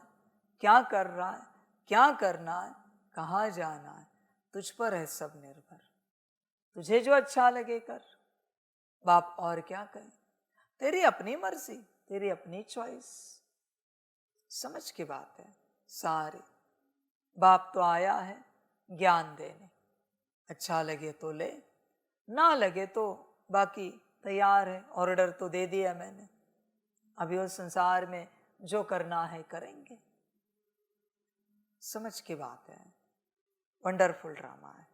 क्या कर रहा है, क्या करना है, कहाँ जाना है, तुझ पर है सब निर्भर। तुझे जो अच्छा लगे कर, बाप और क्या कहे, तेरी अपनी मर्जी, तेरी अपनी चॉइस। समझ की बात है सारी। बाप तो आया है ज्ञान देने, अच्छा लगे तो ले, ना लगे तो बाकी तैयार है, ऑर्डर तो दे दिया मैंने। अभी उस संसार में जो करना है करेंगे। समझ की बात है। वंडरफुल ड्रामा है।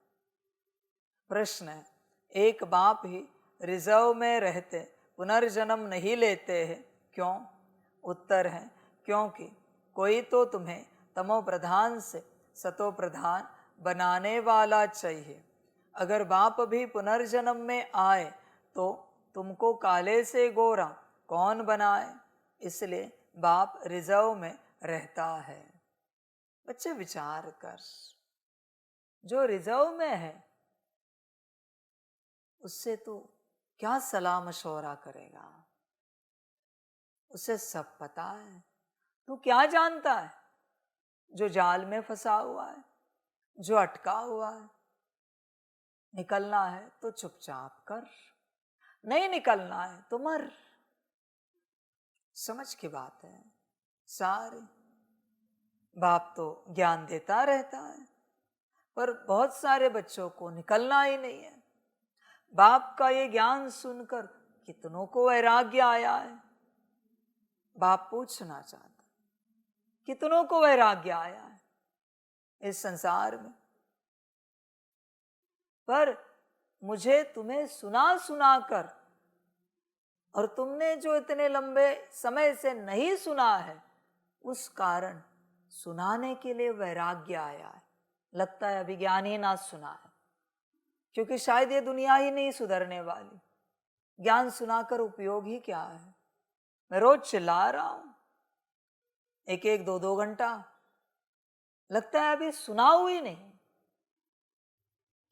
प्रश्न है, एक बाप ही रिजर्व में रहते पुनर्जन्म नहीं लेते हैं, क्यों? उत्तर है, क्योंकि कोई तो तुम्हें तमो प्रधान से सतो प्रधान बनाने वाला चाहिए। अगर बाप भी पुनर्जन्म में आए तो तुमको काले से गोरा कौन बनाए? इसलिए बाप रिजर्व में रहता है। बच्चे विचार कर, जो रिजर्व में है उससे तू क्या सलाह मशवरा करेगा? उसे सब पता है। तू क्या जानता है? जो जाल में फंसा हुआ है, जो अटका हुआ है। निकलना है तो चुपचाप कर, नहीं निकलना है तो मर। समझ की बात है सारी। बाप तो ज्ञान देता रहता है, पर बहुत सारे बच्चों को निकलना ही नहीं है। बाप का ये ज्ञान सुनकर कितनों को वैराग्य आया है। बाप पूछना चाहता, कितनों को वैराग्य आया है इस संसार में? पर मुझे तुम्हें सुना सुना कर और तुमने जो इतने लंबे समय से नहीं सुना है, उस कारण सुनाने के लिए वैराग्य आया है। लगता है अभी ज्ञान ही ना सुना है, क्योंकि शायद ये दुनिया ही नहीं सुधरने वाली। ज्ञान सुनाकर उपयोग ही क्या है? मैं रोज चिल्ला रहा हूं, एक एक दो दो घंटा, लगता है अभी सुनाऊ ही नहीं।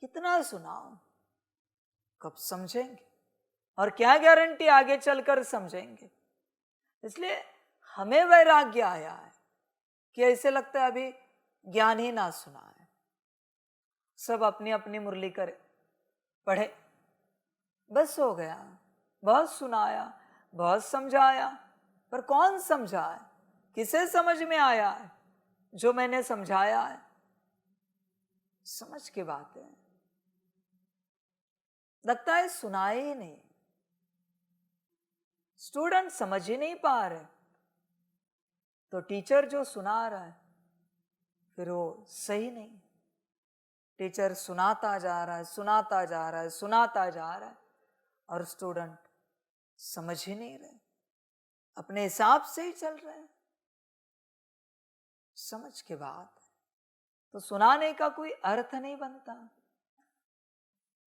कितना सुनाऊं? कब समझेंगे? और क्या गारंटी आगे चलकर समझेंगे? इसलिए हमें वैराग्य आया है कि ऐसे लगता है अभी ज्ञान ही ना सुना है। सब अपनी अपनी मुरली करे, पढ़े, बस हो गया। बहुत सुनाया, बहुत समझाया, पर कौन समझा है? किसे समझ में आया है जो मैंने समझाया है? समझ की बात है। लगता है सुनाए ही नहीं, स्टूडेंट समझ ही नहीं पा रहे, तो टीचर जो सुना रहा है फिर वो सही नहीं। टीचर सुनाता जा रहा है, सुनाता जा रहा है, सुनाता जा रहा है, और स्टूडेंट समझ ही नहीं रहे, अपने हिसाब से ही चल रहे हैं। समझ के बात है, तो सुनाने का कोई अर्थ नहीं बनता।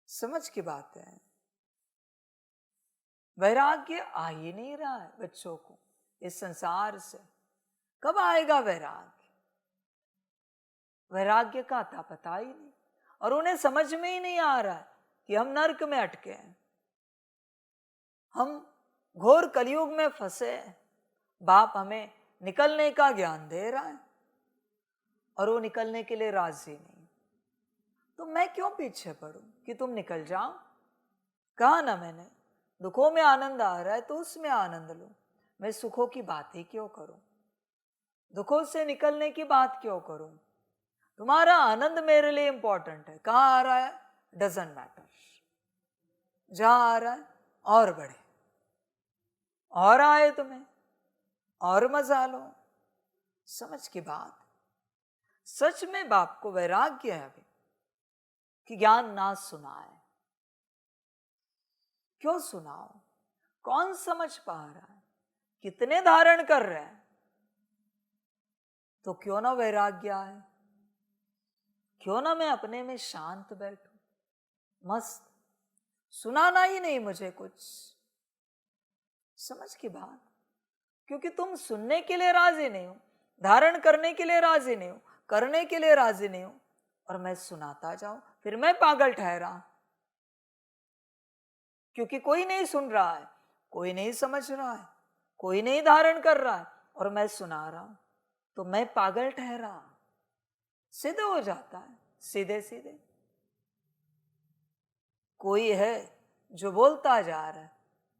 समझ की बात है। वैराग्य आ ही नहीं रहा है बच्चों को इस संसार से। कब आएगा वैराग्य? वैराग्य का आता पता ही नहीं, और उन्हें समझ में ही नहीं आ रहा है कि हम नरक में अटके हैं, हम घोर कलयुग में फंसे हैं। बाप हमें निकलने का ज्ञान दे रहा है और वो निकलने के लिए राजी नहीं। तो मैं क्यों पीछे पड़ूं कि तुम निकल जाओ? कहा ना मैंने, दुखों में आनंद आ रहा है तो उसमें आनंद लो। मैं सुखों की बात ही क्यों करूं? दुखों से निकलने की बात क्यों करूं? तुम्हारा आनंद मेरे लिए इंपॉर्टेंट है। कहाँ आ रहा है डजंट मैटर, जहां आ रहा है और बढ़े, और आए तुम्हें और मजा लो। समझ की बात। सच में बाप को वैराग्य है अभी कि ज्ञान ना सुनाए। क्यों सुनाओ? कौन समझ पा रहा है? कितने धारण कर रहे हैं? तो क्यों ना वैराग्य आए? क्यों ना मैं अपने में शांत बैठूं, मस्त, सुनाना ही नहीं मुझे कुछ। समझ की बात। क्योंकि तुम सुनने के लिए राजी नहीं हो, धारण करने के लिए राजी नहीं हो, करने के लिए राजी नहीं हो, और मैं सुनाता जाऊं, फिर मैं पागल ठहरा। क्योंकि कोई नहीं सुन रहा है, कोई नहीं समझ रहा है, कोई नहीं धारण कर रहा है, और मैं सुना रहा हूं, तो मैं पागल ठहरा। सीधे हो जाता है, सीधे सीधे। कोई है जो बोलता जा रहा है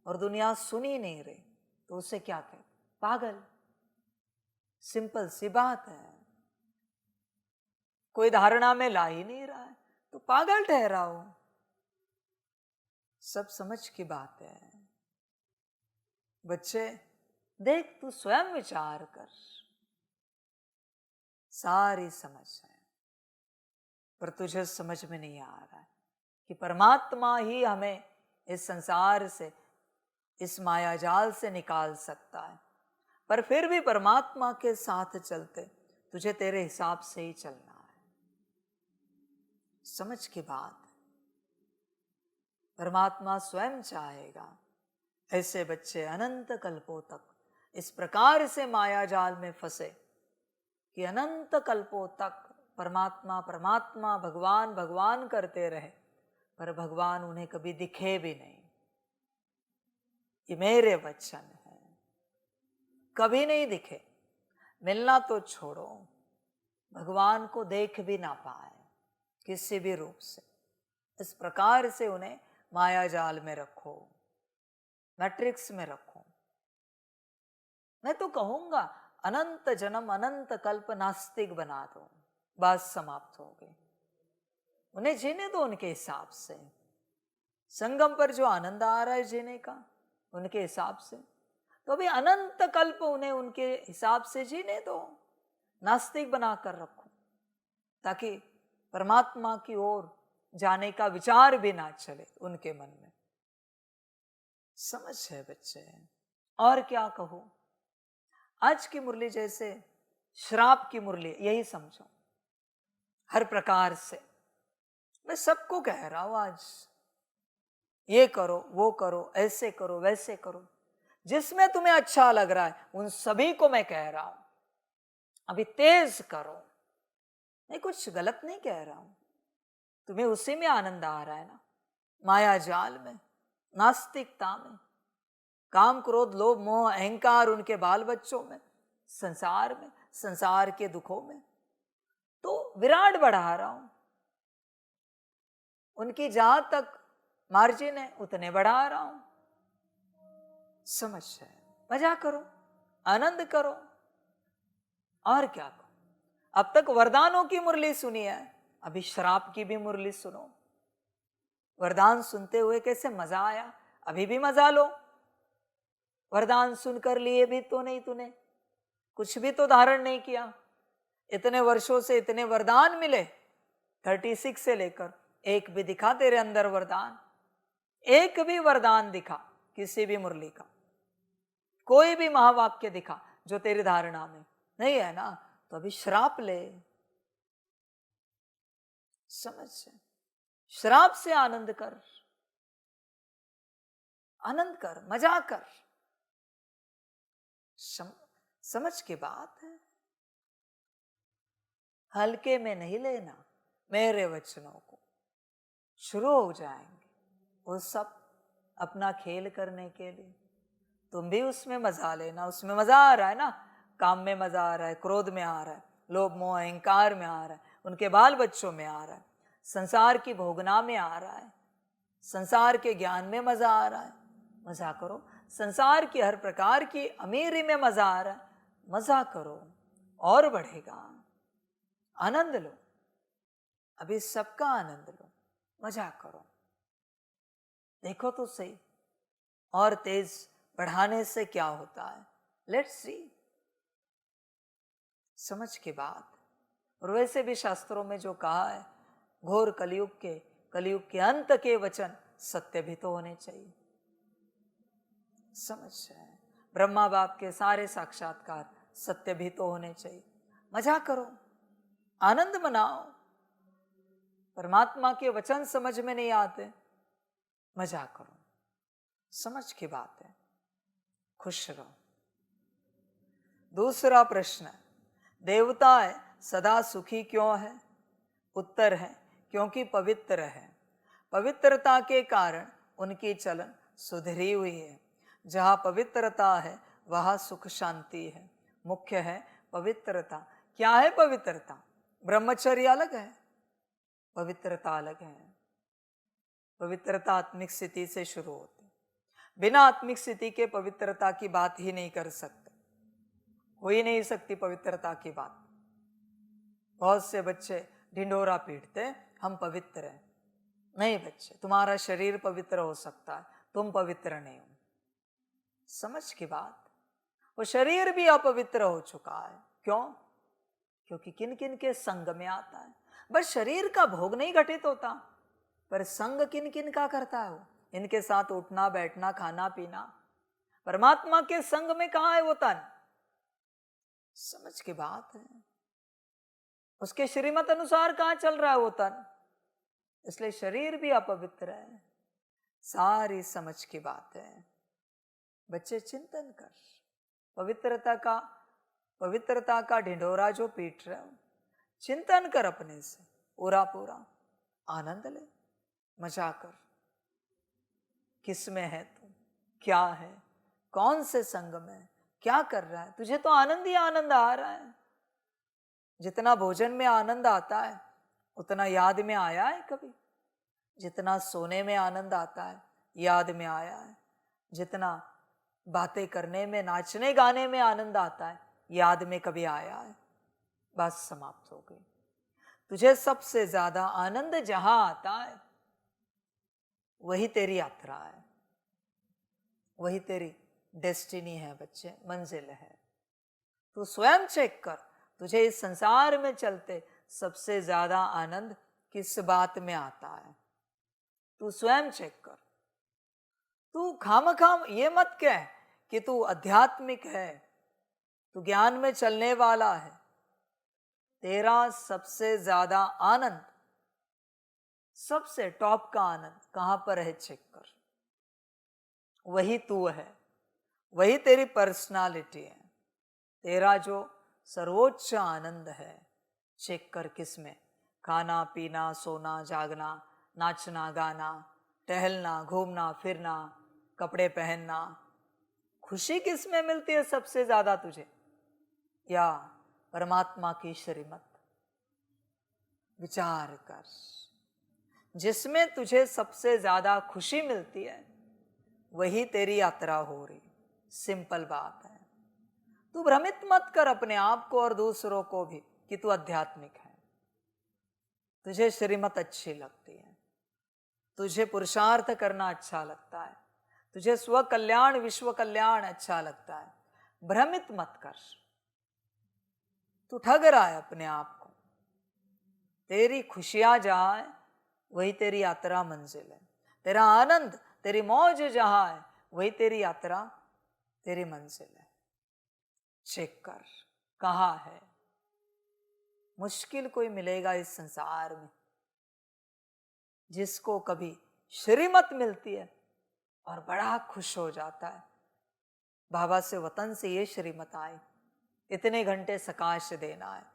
और दुनिया सुन ही नहीं रही, तो उसे क्या कहे? पागल। सिंपल सी बात है। कोई धारणा में ला ही नहीं रहा है तो पागल ठहराओ। सब समझ की बात है। बच्चे देख, तू स्वयं विचार कर, सारी समझ है, पर तुझे समझ में नहीं आ रहा है कि परमात्मा ही हमें इस संसार से, इस मायाजाल से निकाल सकता है। पर फिर भी परमात्मा के साथ चलते तुझे तेरे हिसाब से ही चलना है। समझ की बात। परमात्मा स्वयं चाहेगा ऐसे बच्चे अनंत कल्पों तक इस प्रकार से मायाजाल में फंसे कि अनंत कल्पों तक परमात्मा परमात्मा, भगवान भगवान करते रहे, पर भगवान उन्हें कभी दिखे भी नहीं। ये मेरे वचन है, कभी नहीं दिखे। मिलना तो छोड़ो, भगवान को देख भी ना पाए किसी भी रूप से। इस प्रकार से उन्हें मायाजाल में रखो, मैट्रिक्स में रखो। मैं तो कहूंगा अनंत जन्म अनंत कल्प नास्तिक बना दो, बात समाप्त हो गई। उन्हें जीने दो उनके हिसाब से। संगम पर जो आनंद आ रहा है जीने का, उनके हिसाब से, तो अभी अनंत कल्प उन्हें उनके हिसाब से जीने दो। नास्तिक बनाकर रखो, ताकि परमात्मा की ओर जाने का विचार भी ना चले उनके मन में। समझ है बच्चे। और क्या कहूं, आज की मुरली जैसे श्राप की मुरली, यही समझो। हर प्रकार से मैं सबको कह रहा हूं आज, ये करो वो करो, ऐसे करो वैसे करो, जिसमें तुम्हें अच्छा लग रहा है उन सभी को मैं कह रहा हूं अभी तेज करो। मैं कुछ गलत नहीं कह रहा हूं, तुम्हें उसी में आनंद आ रहा है ना, माया जाल में, नास्तिकता में, काम क्रोध लोभ मोह अहंकार, उनके बाल बच्चों में, संसार में, संसार के दुखों में, तो विराट बढ़ा रहा हूं। उनकी जहां तक मार्जिन है उतने बढ़ा रहा हूं। समझ है, मजा करो, आनंद करो। और क्या करो, अब तक वरदानों की मुरली सुनी है, अभी श्राप की भी मुरली सुनो। वरदान सुनते हुए कैसे मजा आया, अभी भी मजा लो। वरदान सुनकर लिए भी तो नहीं, तूने कुछ भी तो धारण नहीं किया। इतने वर्षों से इतने वरदान मिले, 36 से लेकर, एक भी दिखा तेरे अंदर वरदान? एक भी वरदान दिखा किसी भी मुरली का? कोई भी महावाक्य दिखा जो तेरी धारणा में नहीं है ना? तो अभी श्राप ले। समझ, श्राप से आनंद कर, आनंद कर, मजा कर। समझ की बात है, हल्के में नहीं लेना मेरे वचनों को। शुरू हो जाएंगे वो सब अपना खेल करने के लिए, तुम भी उसमें मजा लेना। उसमें मजा आ रहा है ना, काम में मजा आ रहा है, क्रोध में आ रहा है, लोभ मोह अहंकार में आ रहा है, उनके बाल बच्चों में आ रहा है, संसार की भोगना में आ रहा है, संसार के ज्ञान में मजा आ रहा है, मजा करो। संसार की हर प्रकार की अमीरी में मजा आ रहा है, मजा करो, और बढ़ेगा। आनंद लो, अभी सबका आनंद लो, मजा करो। देखो तो सही, और तेज बढ़ाने से क्या होता है, लेट्स सी। समझ की बात। और वैसे भी शास्त्रों में जो कहा है, घोर कलयुग के अंत के वचन सत्य भी तो होने चाहिए। समझ है, ब्रह्मा बाप के सारे साक्षात्कार सत्य भी तो होने चाहिए। मजा करो, आनंद मनाओ। परमात्मा के वचन समझ में नहीं आते, मजा करो। समझ की बात है, खुश रहो। दूसरा प्रश्न, देवता सदा सुखी क्यों है? उत्तर है, क्योंकि पवित्र है। पवित्रता के कारण उनकी चलन सुधरी हुई है। जहाँ पवित्रता है वहाँ सुख शांति है। मुख्य है पवित्रता। क्या है पवित्रता? ब्रह्मचर्य अलग है, पवित्रता अलग है। पवित्रता आत्मिक स्थिति से शुरू होती, बिना आत्मिक स्थिति के पवित्रता की बात ही नहीं कर सकते, हो ही नहीं सकती पवित्रता की बात। बहुत से बच्चे ढिंढोरा पीटते, हम पवित्र हैं। नहीं बच्चे, तुम्हारा शरीर पवित्र हो सकता है, तुम पवित्र नहीं हो। समझ की बात। वो शरीर भी अपवित्र हो चुका है। क्यों? क्योंकि किन किन के संग में आता है। बस शरीर का भोग नहीं घटित होता, पर संग किन किन का करता है वो। इनके साथ उठना बैठना खाना पीना। परमात्मा के संग में कहाँ है वो तन? समझ की बात है। उसके श्रीमत अनुसार कहाँ चल रहा है वो तन? इसलिए शरीर भी अपवित्र है। सारी समझ की बात है। बच्चे चिंतन कर, पवित्रता का ढिंढोरा जो पीट रहे हो, चिंतन कर अपने से, पूरा आनंद ले, मजा कर। किस में है तू, क्या है, कौन से संग में, क्या कर रहा है? तुझे तो आनंद ही आनंद आ रहा है। जितना भोजन में आनंद आता है उतना याद में आया है कभी? जितना सोने में आनंद आता है याद में आया है? जितना बातें करने में, नाचने गाने में आनंद आता है याद में कभी आया है? बस समाप्त हो गई। तुझे सबसे ज्यादा आनंद जहां आता है वही तेरी यात्रा है, वही तेरी डेस्टिनी है बच्चे, मंजिल है। तू स्वयं चेक कर, तुझे इस संसार में चलते सबसे ज्यादा आनंद किस बात में आता है? तू स्वयं चेक कर। तू खामखाम ये मत कह कि तू आध्यात्मिक है, तू ज्ञान में चलने वाला है। तेरा सबसे ज्यादा आनंद, सबसे टॉप का आनंद कहां पर है, चेक कर। वही तू है, वही तेरी पर्सनालिटी है। तेरा जो सर्वोच्च आनंद है, चेक कर किस में। खाना पीना, सोना जागना, नाचना गाना, टहलना घूमना फिरना, कपड़े पहनना, खुशी किस में मिलती है सबसे ज्यादा तुझे? या परमात्मा की श्रीमत? विचार कर। जिसमें तुझे सबसे ज्यादा खुशी मिलती है वही तेरी यात्रा हो रही। सिंपल बात है। तू भ्रमित मत कर अपने आप को और दूसरों को भी कि तू आध्यात्मिक है। तुझे श्रीमत अच्छी लगती है, तुझे पुरुषार्थ करना अच्छा लगता है, तुझे स्व कल्याण विश्व कल्याण अच्छा लगता है। भ्रमित मत कर। तू ठग रहा है अपने आप को। तेरी खुशियां जहां है वही तेरी यात्रा मंजिल है। तेरा आनंद, तेरी मौज जहां है वही तेरी यात्रा, तेरी मंजिल है। चेक कर कहां है। मुश्किल कोई मिलेगा इस संसार में जिसको कभी श्रीमत मिलती है और बड़ा खुश हो जाता है। बाबा से वतन से ये श्रीमत आए, इतने घंटे सकाश देना है,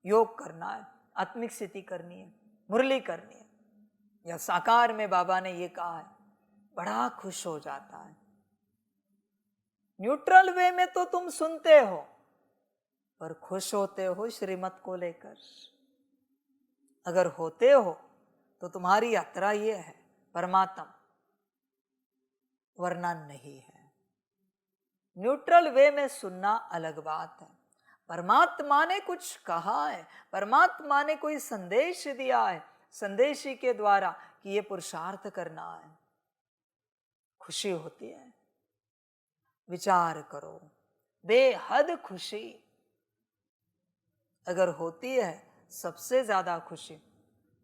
योग करना है, आत्मिक स्थिति करनी है, मुरली करनी है, या साकार में बाबा ने ये कहा है, बड़ा खुश हो जाता है। न्यूट्रल वे में तो तुम सुनते हो पर खुश होते हो श्रीमत को लेकर। अगर होते हो तो तुम्हारी यात्रा ये है परमात्मा, वरना नहीं है। न्यूट्रल वे में सुनना अलग बात है। परमात्मा ने कुछ कहा है, परमात्मा ने कोई संदेश दिया है, संदेशी के द्वारा कि ये पुरुषार्थ करना है, खुशी होती है। विचार करो, बेहद खुशी अगर होती है, सबसे ज्यादा खुशी,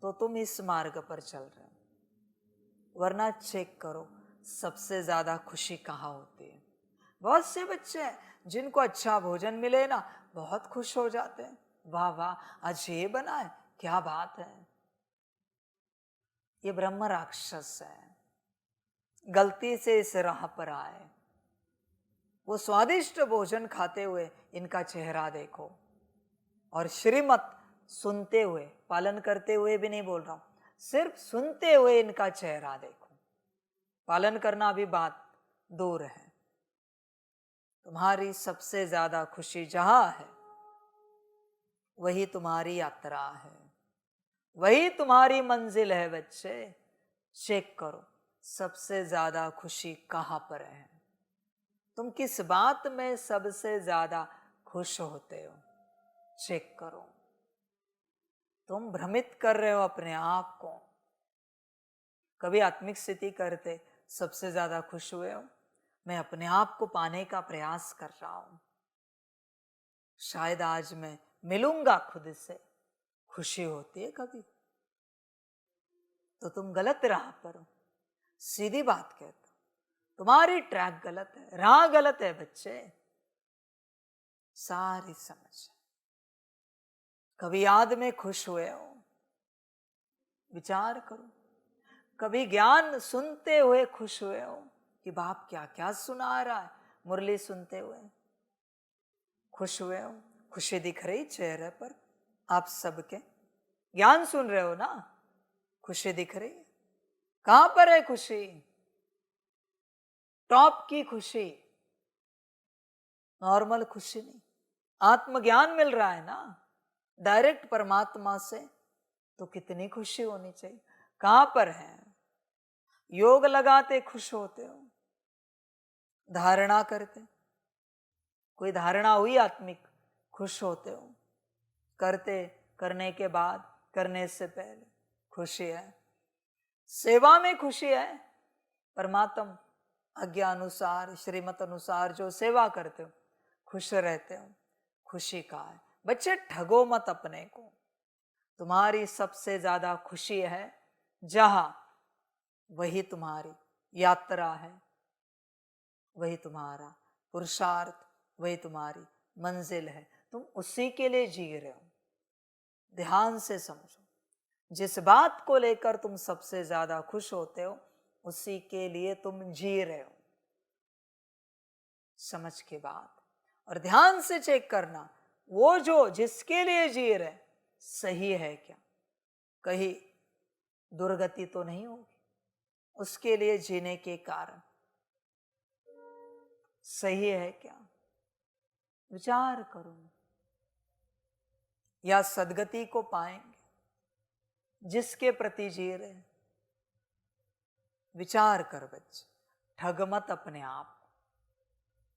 तो तुम इस मार्ग पर चल रहे हो। वरना चेक करो सबसे ज्यादा खुशी कहाँ होती है। बहुत से बच्चे हैं जिनको अच्छा भोजन मिले ना, बहुत खुश हो जाते हैं। वाह वाह, आज ये बना है, क्या बात है। ये ब्रह्म राक्षस है, गलती से इस राह पर आए। वो स्वादिष्ट भोजन खाते हुए इनका चेहरा देखो, और श्रीमत सुनते हुए, पालन करते हुए भी नहीं बोल रहा हूं, सिर्फ सुनते हुए इनका चेहरा देखो। पालन करना भी बात दूर है। तुम्हारी सबसे ज्यादा खुशी जहां है वही तुम्हारी यात्रा है, वही तुम्हारी मंजिल है। बच्चे चेक करो सबसे ज्यादा खुशी कहां पर है। तुम किस बात में सबसे ज्यादा खुश होते हो, चेक करो। तुम भ्रमित कर रहे हो अपने आप को। कभी आत्मिक स्थिति करते सबसे ज्यादा खुश हुए हो? मैं अपने आप को पाने का प्रयास कर रहा हूं, शायद आज मैं मिलूंगा खुद से, खुशी होती है कभी? तो तुम गलत राह पर हो। सीधी बात कहता हूं, तुम्हारी ट्रैक गलत है, राह गलत है बच्चे, सारी समझ। कभी याद में खुश हुए हो? विचार करो। कभी ज्ञान सुनते हुए खुश हुए हो कि बाप क्या क्या सुना रहा है? मुरली सुनते हुए खुश हुए हो? खुशी दिख रही चेहरे पर आप सबके? ज्ञान सुन रहे हो ना, खुशी दिख रही है। कहां पर है खुशी? टॉप की खुशी, नॉर्मल खुशी नहीं। आत्मज्ञान मिल रहा है ना डायरेक्ट परमात्मा से, तो कितनी खुशी होनी चाहिए। कहां पर है? योग लगाते खुश होते हो, धारणा करते, कोई धारणा हुई आत्मिक, खुश होते हो, करते, करने के बाद, करने से पहले खुशी है। सेवा में खुशी है। परमात्मा आज्ञा अनुसार, श्रीमत अनुसार जो सेवा करते हो, खुश रहते हो, खुशी का है। बच्चे ठगो मत अपने को। तुम्हारी सबसे ज्यादा खुशी है जहां, वही तुम्हारी यात्रा है, वही तुम्हारा पुरुषार्थ, वही तुम्हारी मंजिल है। तुम उसी के लिए जी रहे हो। ध्यान से समझो, जिस बात को लेकर तुम सबसे ज्यादा खुश होते हो उसी के लिए तुम जी रहे हो। समझ के बाद और ध्यान से चेक करना, वो जो जिसके लिए जी रहे सही है क्या, कहीं दुर्गति तो नहीं होगी। उसके लिए जीने के कारण सही है क्या, विचार करो। या सदगति को पाएंगे जिसके प्रति जी रहे। विचार कर बच्चे, ठग मत अपने आप।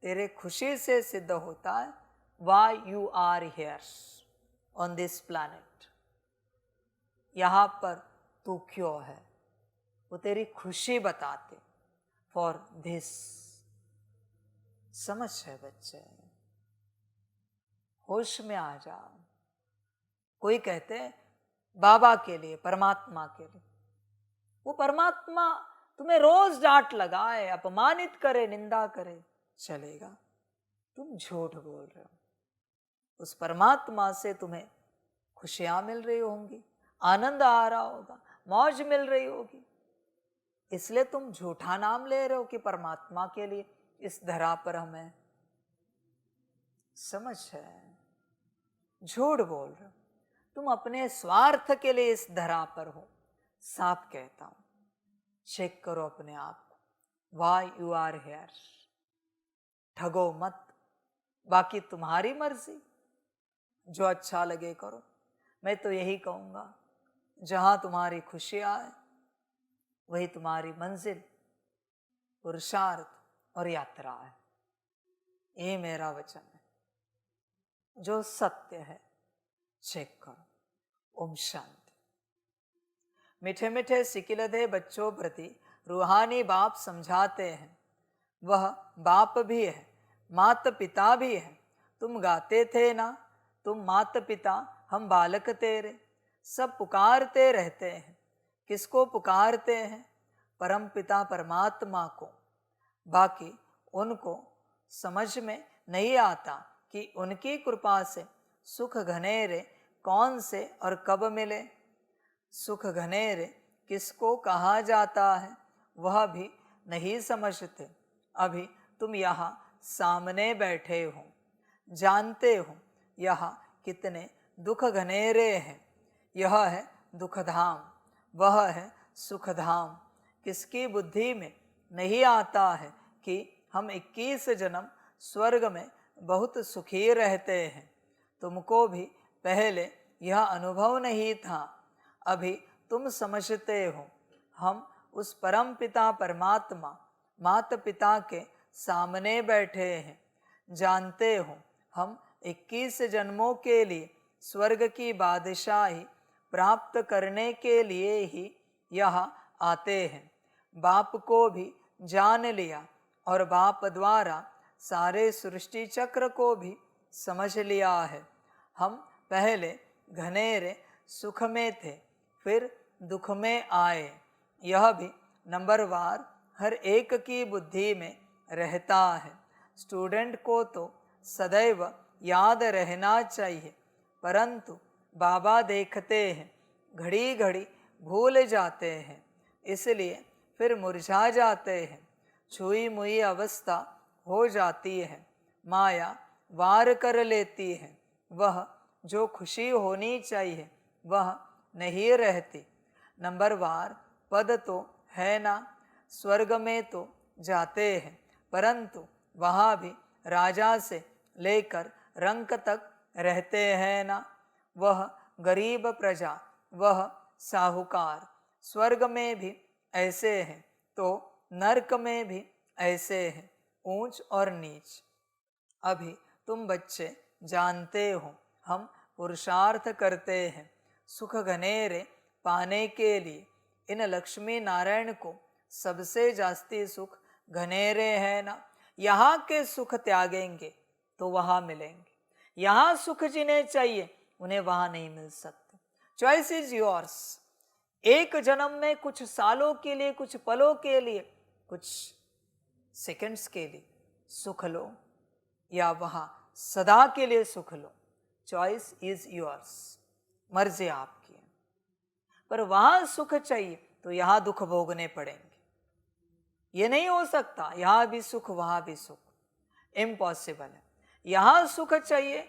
तेरे खुशी से सिद्ध होता है why you are here on this planet। यहां पर तू क्यों है, वो तेरी खुशी बताते for this। समझ है बच्चे, होश में आ जाओ। कोई कहते हैं बाबा के लिए, परमात्मा के लिए। वो परमात्मा तुम्हें रोज डांट लगाए, अपमानित करे, निंदा करे, चलेगा? तुम झूठ बोल रहे हो। उस परमात्मा से तुम्हें खुशियां मिल रही होंगी, आनंद आ रहा होगा, मौज मिल रही होगी, इसलिए तुम झूठा नाम ले रहे हो कि परमात्मा के लिए इस धरा पर हमें। समझ है, झूठ बोल रहे हो। तुम अपने स्वार्थ के लिए इस धरा पर हो। साफ कहता हूं, चेक करो अपने आप को, why you are here। ठगो मत, बाकी तुम्हारी मर्जी, जो अच्छा लगे करो। मैं तो यही कहूंगा, जहां तुम्हारी खुशी आए वही तुम्हारी मंजिल, पुरुषार्थ और यात्रा है। ये मेरा वचन है, जो सत्य है। चेक करो। ओम शांति। मीठे मीठे सिकिलधे बच्चों प्रति रूहानी बाप समझाते हैं। वह बाप भी है, माता पिता भी है। तुम गाते थे ना, तुम माता पिता हम बालक तेरे। सब पुकारते रहते हैं। किसको पुकारते हैं? परम पिता परमात्मा को। बाकी उनको समझ में नहीं आता कि उनकी कृपा से सुख घनेरे कौन से और कब मिले। सुख घनेरे किसको कहा जाता है वह भी नहीं समझते। अभी तुम यहाँ सामने बैठे हो, जानते हो यहाँ कितने दुख घनेरे हैं। यह है दुखधाम, वह है सुखधाम। किसकी बुद्धि में नहीं आता है कि हम 21 जन्म स्वर्ग में बहुत सुखी रहते हैं। तुमको भी पहले यह अनुभव नहीं था, अभी तुम समझते हो। हम उस परम पिता परमात्मा माता पिता के सामने बैठे हैं। जानते हो हम 21 जन्मों के लिए स्वर्ग की बादशाही प्राप्त करने के लिए ही यहाँ आते हैं। बाप को भी जान लिया और बाप द्वारा सारे सृष्टि चक्र को भी समझ लिया है। हम पहले घनेरे सुख में थे, फिर दुख में आए। यह भी नंबरवार हर एक की बुद्धि में रहता है। स्टूडेंट को तो सदैव याद रहना चाहिए, परंतु बाबा देखते हैं घड़ी घड़ी भूल जाते हैं, इसलिए फिर मुरझा जाते हैं। छुई मुई अवस्था हो जाती है, माया वार कर लेती है। वह जो खुशी होनी चाहिए वह नहीं रहती। नंबरवार पद तो है ना, स्वर्ग में तो जाते हैं, परंतु वहाँ भी राजा से लेकर रंक तक रहते हैं ना। वह गरीब प्रजा, वह साहूकार। स्वर्ग में भी ऐसे हैं तो नरक में भी ऐसे हैं, ऊंच और नीच। अभी तुम बच्चे जानते हो हम पुरुषार्थ करते हैं सुख घनेरे पाने के लिए। इन लक्ष्मी नारायण को सबसे जास्ती सुख घनेरे हैं ना। यहाँ के सुख त्यागेंगे तो वहाँ मिलेंगे। यहाँ सुख जिन्हें चाहिए उन्हें वहाँ नहीं मिल सकते। Choice is yours. एक जन्म में कुछ सालों के लिए, कुछ पलों के लिए, कुछ सेकंड्स के लिए सुख लो या वहां सदा के लिए सुख लो, चॉइस इज योर्स, मर्जी आपकी है। पर वहां सुख चाहिए तो यहां दुख भोगने पड़ेंगे। ये नहीं हो सकता यहां भी सुख वहां भी सुख, इम्पॉसिबल है। यहां सुख चाहिए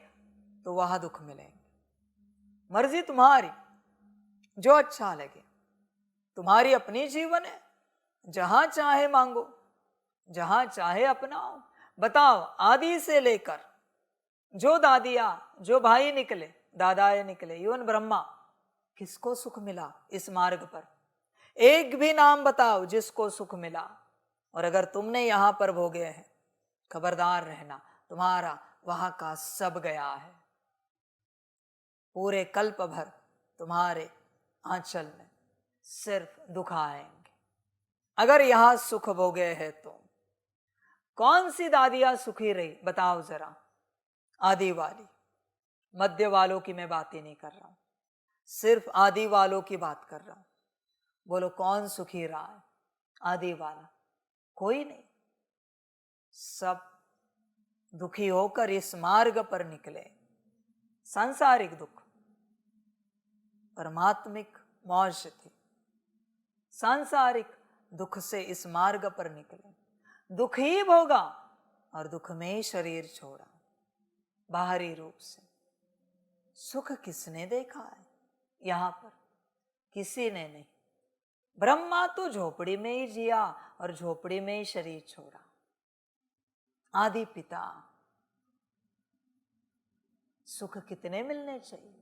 तो वहां दुख मिलेंगे। मर्जी तुम्हारी, जो अच्छा लगे, तुम्हारी अपनी जीवन है, जहां चाहे मांगो, जहां चाहे अपनाओ। बताओ, आदि से लेकर जो दादिया, जो भाई निकले, दादाए निकले, इवन ब्रह्मा, किसको सुख मिला इस मार्ग पर? एक भी नाम बताओ जिसको सुख मिला। और अगर तुमने यहां पर भोगे हैं, खबरदार रहना, तुम्हारा वहां का सब गया है। पूरे कल्प भर तुम्हारे आंचल में सिर्फ दुख आएंगे अगर यहां सुख भोगे है तो। कौन सी दादियां सुखी रही बताओ जरा? आदि वाली, मध्य वालों की मैं बात ही नहीं कर रहा हूं, सिर्फ आदि वालों की बात कर रहा हूं। बोलो कौन सुखी रहा है? आदि वाला कोई नहीं। सब दुखी होकर इस मार्ग पर निकले। सांसारिक दुख, परमात्मिक मौज थी। सांसारिक दुख से इस मार्ग पर निकले, दुख ही भोगा और दुख में ही शरीर छोड़ा। बाहरी रूप से सुख किसने देखा है यहां पर? किसी ने नहीं। ब्रह्मा तो झोपड़ी में ही जिया और झोपड़ी में ही शरीर छोड़ा। आदि पिता, सुख कितने मिलने चाहिए?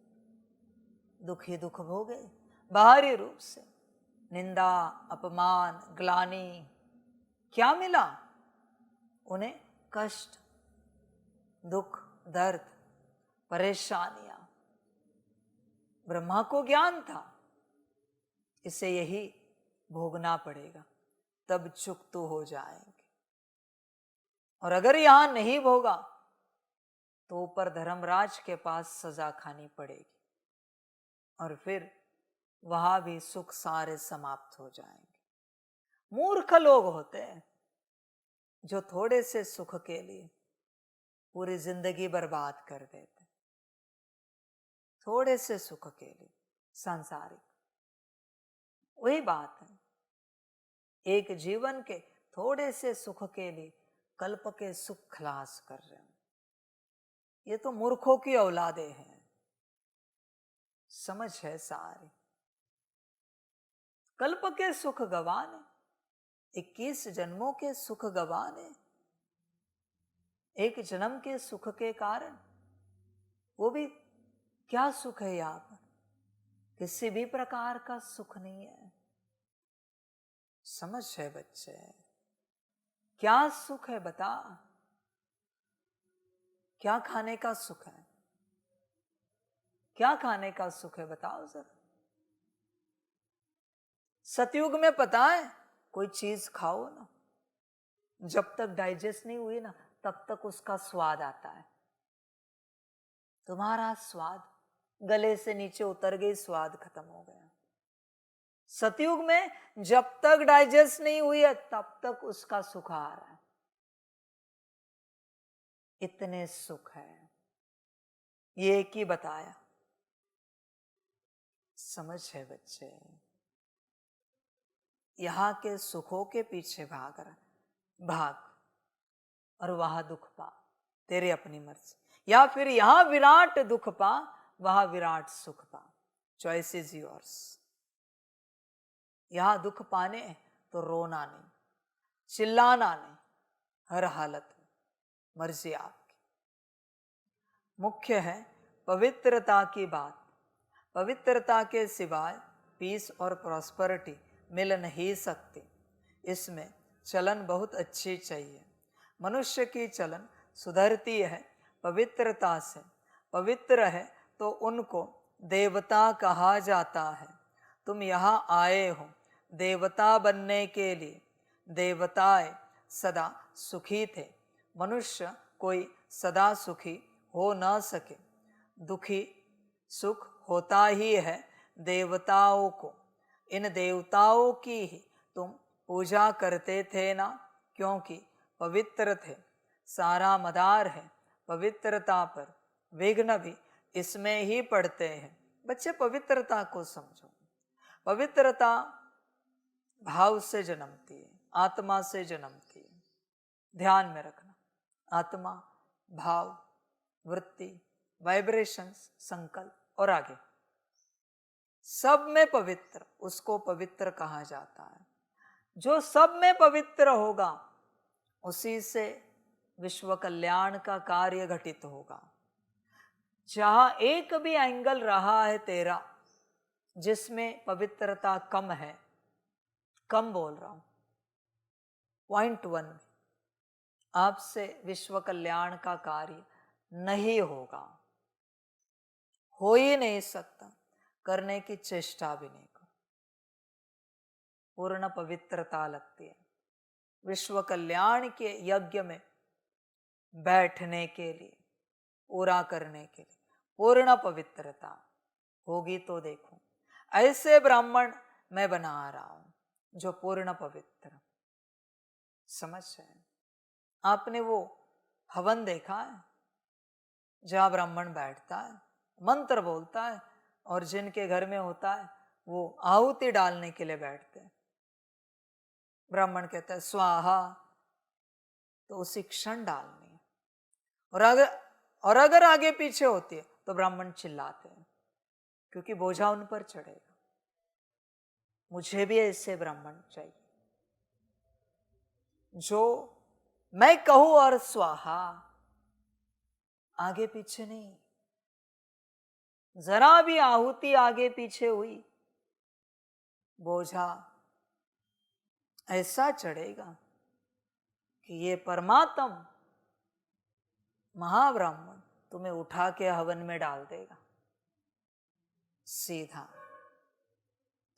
दुख ही दुख भोगे बाहरी रूप से। निंदा, अपमान, ग्लानि, क्या मिला उन्हें? कष्ट, दुख, दर्द, परेशानियां। ब्रह्मा को ज्ञान था इसे यही भोगना पड़ेगा, तब चुकतू हो जाएंगे। और अगर यहां नहीं भोगा तो ऊपर धर्मराज के पास सजा खानी पड़ेगी और फिर वहां भी सुख सारे समाप्त हो जाएंगे। मूर्ख लोग होते हैं जो थोड़े से सुख के लिए पूरी जिंदगी बर्बाद कर देते। थोड़े से सुख के लिए सांसारिक, वही बात है। एक जीवन के थोड़े से सुख के लिए कल्प के सुख खलास कर रहे हैं। ये तो मूर्खों की औलादे हैं। समझ है सारी। कल्प के सुख गवाने, 21 जन्मों के सुख गवाने, एक जन्म के सुख के कारण, वो भी क्या सुख है यहां पर? किसी भी प्रकार का सुख नहीं है। समझ है बच्चे? क्या सुख है बता? क्या खाने का सुख है? क्या खाने का सुख है बताओ जरा। सतयुग में पता है, कोई चीज खाओ ना, जब तक डाइजेस्ट नहीं हुई ना तब तक उसका स्वाद आता है। तुम्हारा स्वाद गले से नीचे उतर गई, स्वाद खत्म हो गया। सतयुग में जब तक डाइजेस्ट नहीं हुई है तब तक उसका सुख आ रहा है। इतने सुख है, ये एक ही बताया। समझ है बच्चे? यहां के सुखों के पीछे भाग और वहां दुख पा, तेरे अपनी मर्जी। या फिर यहां विराट दुख पा, वहां विराट सुख पा, चॉइस इज योर्स। यहां दुख पाने तो रोना नहीं, चिल्लाना नहीं, हर हालत में मर्जी आपकी। मुख्य है पवित्रता की बात। पवित्रता के सिवाय पीस और प्रॉस्पेरिटी मिल नहीं सकती। इसमें चलन बहुत अच्छी चाहिए। मनुष्य की चलन सुधरती है पवित्रता से। पवित्र है तो उनको देवता कहा जाता है। तुम यहाँ आए हो देवता बनने के लिए। देवताएं सदा सुखी थे, मनुष्य कोई सदा सुखी हो न सके। दुखी सुख होता ही है देवताओं को। इन देवताओं की ही तुम पूजा करते थे ना, क्योंकि पवित्र थे। सारा मदार है पवित्रता पर, विघ्न भी इसमें ही पड़ते हैं। बच्चे पवित्रता को समझो। पवित्रता भाव से जन्मती है, आत्मा से जन्मती है। ध्यान में रखना, आत्मा, भाव, वृत्ति, वाइब्रेशंस, संकल्प और आगे सब में पवित्र, उसको पवित्र कहा जाता है। जो सब में पवित्र होगा उसी से विश्व कल्याण का कार्य घटित होगा। जहां एक भी एंगल रहा है तेरा जिसमें पवित्रता कम है, कम बोल रहा हूं, पॉइंट 1, आपसे विश्व कल्याण का कार्य नहीं होगा, हो ही नहीं सकता, करने की चेष्टा भी नहीं करो। पूर्ण पवित्रता लगती है। विश्व कल्याण के यज्ञ में बैठने के लिए, पूरा करने के लिए पूर्ण पवित्रता होगी तो देखो, ऐसे ब्राह्मण मैं बना रहा हूं जो पूर्ण पवित्र। समझ रहे हैं? आपने वो हवन देखा है जहां ब्राह्मण बैठता है, मंत्र बोलता है, और जिनके घर में होता है वो आहुति डालने के लिए बैठते हैं। ब्राह्मण कहता है स्वाहा, तो उसी क्षण डालनी है। और अगर आगे पीछे होती है तो ब्राह्मण चिल्लाते हैं, क्योंकि बोझा उन पर चढ़ेगा। मुझे भी ऐसे ब्राह्मण चाहिए जो मैं कहूं और स्वाहा, आगे पीछे नहीं। जरा भी आहुति आगे पीछे हुई, बोझा ऐसा चढ़ेगा कि ये परमात्म महाब्राह्मण तुम्हें उठा के हवन में डाल देगा सीधा।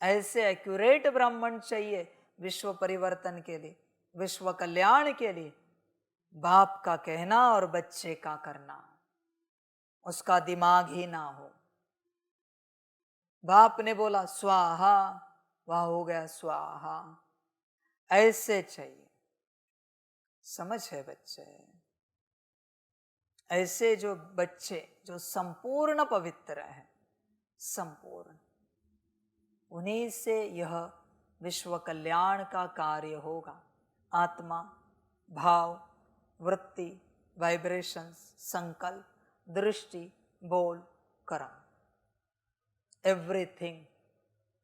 ऐसे एक्यूरेट ब्राह्मण चाहिए विश्व परिवर्तन के लिए, विश्व कल्याण के लिए। बाप का कहना और बच्चे का करना, उसका दिमाग ही ना हो। बाप ने बोला स्वाहा, वह हो गया स्वाहा। ऐसे चाहिए। समझ है बच्चे? ऐसे जो बच्चे जो संपूर्ण पवित्र है, संपूर्ण, उन्हीं से यह विश्व कल्याण का कार्य होगा। आत्मा, भाव, वृत्ति, वाइब्रेशंस, संकल्प, दृष्टि, बोल, कर्म, एवरीथिंग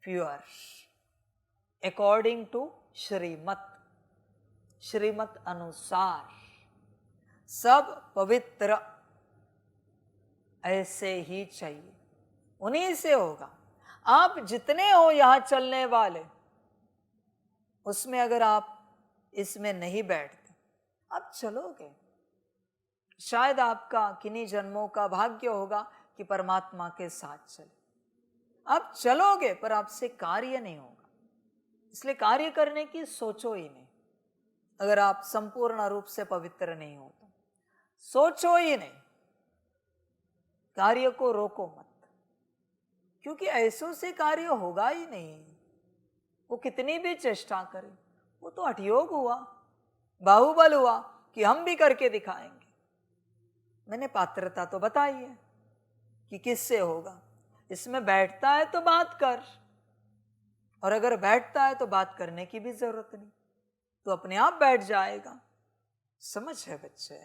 प्योर अकॉर्डिंग टू श्रीमत, श्रीमत अनुसार सब पवित्र ऐसे ही चाहिए, उन्हीं से होगा। आप जितने हो यहां चलने वाले, उसमें अगर आप इसमें नहीं बैठते, आप चलोगे, शायद आपका किन्हीं जन्मों का भाग्य होगा कि परमात्मा के साथ चले। आप चलोगे पर आपसे कार्य नहीं होगा, इसलिए कार्य करने की सोचो ही नहीं। अगर आप संपूर्ण रूप से पवित्र नहीं हो तो सोचो ही नहीं, कार्य को रोको मत, क्योंकि ऐसों से कार्य होगा ही नहीं। वो कितनी भी चेष्टा करे, वो तो हठयोग हुआ, बाहुबल हुआ कि हम भी करके दिखाएंगे। मैंने पात्रता तो बताई है कि किससे होगा। इसमें बैठता है तो बात कर, और अगर बैठता है तो बात करने की भी जरूरत नहीं, तो अपने आप बैठ जाएगा। समझ है बच्चे?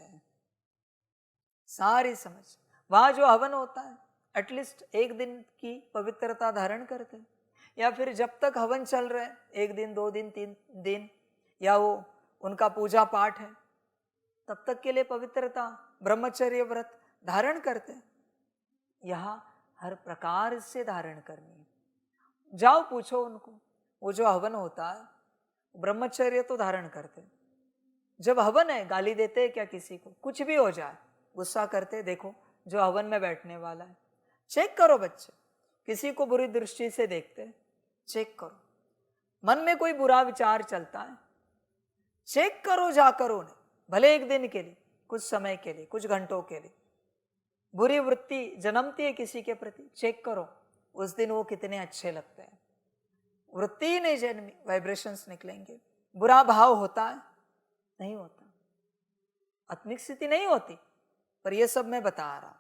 सारी समझ। वहां जो हवन होता है एटलीस्ट एक दिन की पवित्रता धारण करते हैं, या फिर जब तक हवन चल रहे हैं, 1 दिन 2 दिन 3 दिन, या वो उनका पूजा पाठ है, तब तक के लिए पवित्रता ब्रह्मचर्य व्रत धारण करते हैं। यहां हर प्रकार से धारण करनी है। जाओ पूछो उनको, वो जो हवन होता है ब्रह्मचर्य तो धारण करते हैं। जब हवन है गाली देते हैं क्या किसी को? कुछ भी हो जाए गुस्सा करते? देखो जो हवन में बैठने वाला है, चेक करो बच्चे, किसी को बुरी दृष्टि से देखते हैं, चेक करो। मन में कोई बुरा विचार चलता है, चेक करो जाकर उन्हें, भले एक दिन के लिए, कुछ समय के लिए, कुछ घंटों के लिए बुरी वृत्ति जन्मती है किसी के प्रति, चेक करो उस दिन वो कितने अच्छे लगते हैं। वृत्ति ही नहीं जन्मी, वाइब्रेशंस निकलेंगे। बुरा भाव होता है? नहीं होता। आत्मिक स्थिति नहीं होती। पर यह सब मैं बता रहा,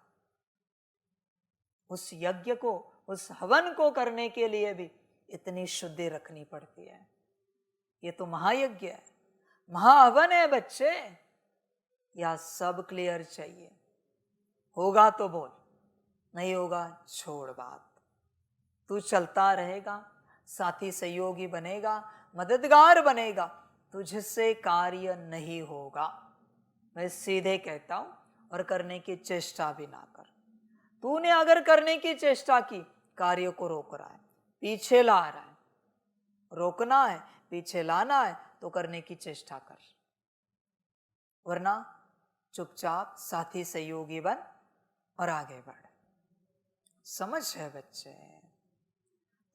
उस यज्ञ को, उस हवन को करने के लिए भी इतनी शुद्धि रखनी पड़ती है। ये तो महायज्ञ है, महाहवन है बच्चे। या सब क्लियर चाहिए? होगा तो बोल, नहीं होगा छोड़ बात। तू चलता रहेगा, साथी सहयोगी बनेगा, मददगार बनेगा, तुझसे कार्य नहीं होगा। मैं सीधे कहता हूं, और करने की चेष्टा भी ना कर। तूने अगर करने की चेष्टा की, कार्य को रोक रहा है, पीछे ला रहा है। रोकना है, पीछे लाना है तो करने की चेष्टा कर, वरना चुपचाप साथी सहयोगी बन और आगे बढ़। समझ है बच्चे?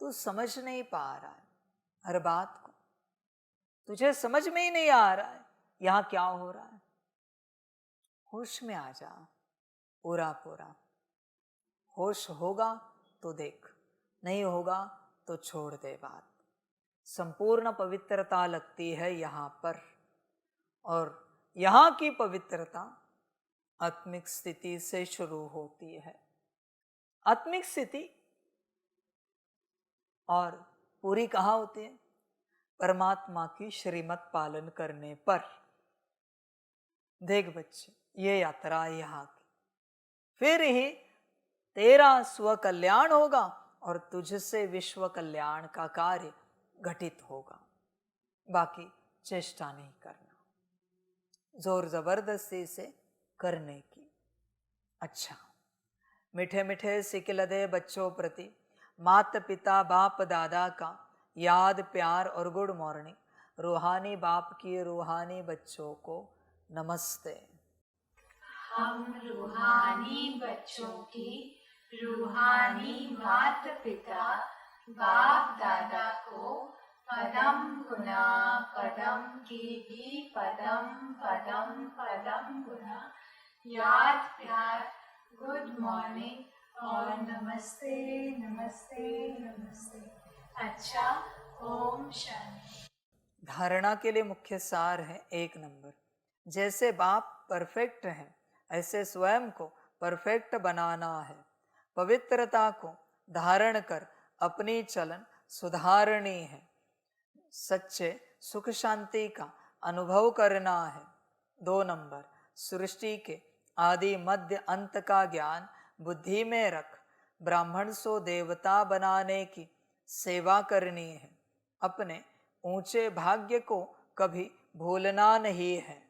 तू समझ नहीं पा रहा है हर बात को, तुझे समझ में ही नहीं आ रहा है यहां क्या हो रहा है। होश में आ जा पूरा पूरा। होश होगा तो देख, नहीं होगा तो छोड़ दे बात। संपूर्ण पवित्रता लगती है यहां पर, और यहां की पवित्रता आत्मिक स्थिति से शुरू होती है। आत्मिक स्थिति और पूरी कहाँ होती है? परमात्मा की श्रीमत पालन करने पर। देख बच्चे, ये यात्रा है यहाँ की, फिर ही तेरा स्व कल्याण होगा और तुझसे विश्व कल्याण का कार्य घटित होगा। बाकी चेष्टा नहीं करना, जोर जबरदस्ती से करने की। अच्छा, मीठे मीठे सिकिलदे बच्चों प्रति माता पिता बाप दादा का याद प्यार और गुड मॉर्निंग। रूहानी बाप की रूहानी बच्चों को नमस्ते। हम रूहानी बच्चों की रूहानी माता पिता बाप दादा को पदम गुना पदम की भी पदम पदम पदम गुना याद प्यार गुड मॉर्निंग और नमस्ते नमस्ते नमस्ते। अच्छा, ओम शांति। धारणा के लिए मुख्य सार है 1 नंबर, जैसे बाप परफेक्ट है ऐसे स्वयं को परफेक्ट बनाना है। पवित्रता को धारण कर अपनी चलन सुधारनी है। सच्चे सुख शांति का अनुभव करना है। 2 नंबर, सृष्टि के आदि मध्य अंत का ज्ञान बुद्धि में रख ब्राह्मण सो देवता बनाने की सेवा करनी है। अपने ऊंचे भाग्य को कभी भूलना नहीं है।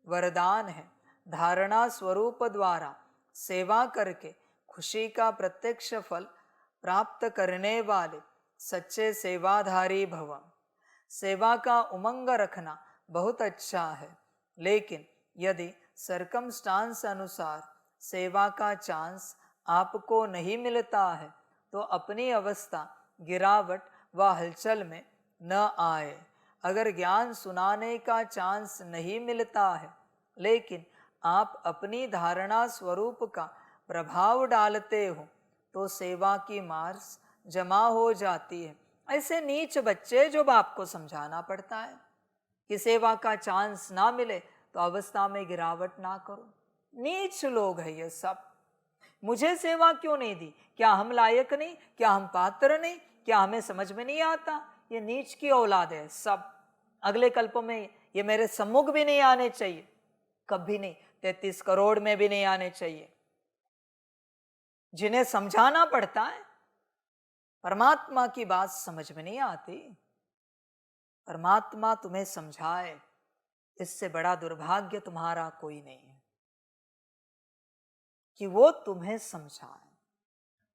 वरदान है, धारणा स्वरूप द्वारा सेवा करके खुशी का प्रत्यक्ष फल प्राप्त करने वाले सच्चे सेवाधारी भव। सेवा का उमंग रखना बहुत अच्छा है, लेकिन यदि सरकमस्टांस अनुसार सेवा का चांस आपको नहीं मिलता है तो अपनी अवस्था गिरावट व हलचल में न आए। अगर ज्ञान सुनाने का चांस नहीं मिलता है लेकिन आप अपनी धारणा स्वरूप का प्रभाव डालते हो तो सेवा की मार्स जमा हो जाती है। ऐसे नीच बच्चे जो बाप को समझाना पड़ता है कि सेवा का चांस ना मिले तो अवस्था में गिरावट ना करो। नीच लोग हैं ये सब। मुझे सेवा क्यों नहीं दी? क्या हम लायक नहीं? क्या हम पात्र नहीं? क्या हमें समझ में नहीं आता? ये नीच की औलाद है सब। अगले कल्प में ये मेरे सम्मुख भी नहीं आने चाहिए, कभी नहीं। 33 करोड़ में भी नहीं आने चाहिए। जिन्हें समझाना पड़ता है, परमात्मा की बात समझ में नहीं आती। परमात्मा तुम्हें समझाए, इससे बड़ा दुर्भाग्य तुम्हारा कोई नहीं है कि वो तुम्हें समझाए।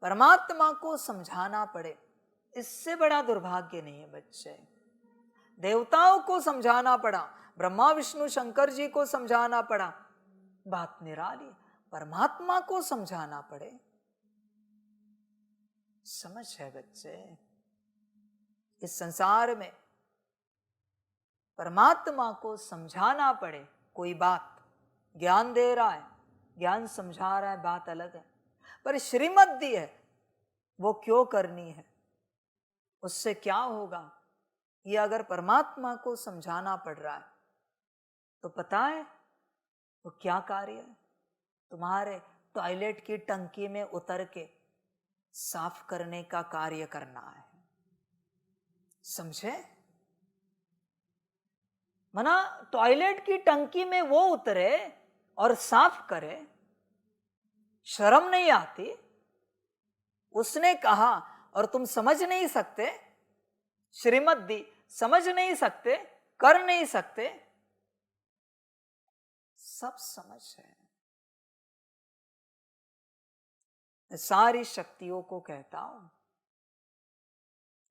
परमात्मा को समझाना पड़े, इससे बड़ा दुर्भाग्य नहीं है बच्चे। देवताओं को समझाना पड़ा, ब्रह्मा विष्णु शंकर जी को समझाना पड़ा, बात निराली। परमात्मा को समझाना पड़े, समझ है बच्चे। इस संसार में परमात्मा को समझाना पड़े, कोई बात ज्ञान दे रहा है, ज्ञान समझा रहा है, बात अलग है। पर श्रीमत दी है, वो क्यों करनी है, उससे क्या होगा, ये अगर परमात्मा को समझाना पड़ रहा है तो पता है वो क्या कार्य है? तुम्हारे टॉयलेट की टंकी में उतर के साफ करने का कार्य करना है। समझे? मना टॉयलेट की टंकी में वो उतरे और साफ करे, शर्म नहीं आती? उसने कहा और तुम समझ नहीं सकते, श्रीमत दी, समझ नहीं सकते, कर नहीं सकते। सब समझ है। मैं सारी शक्तियों को कहता हूं,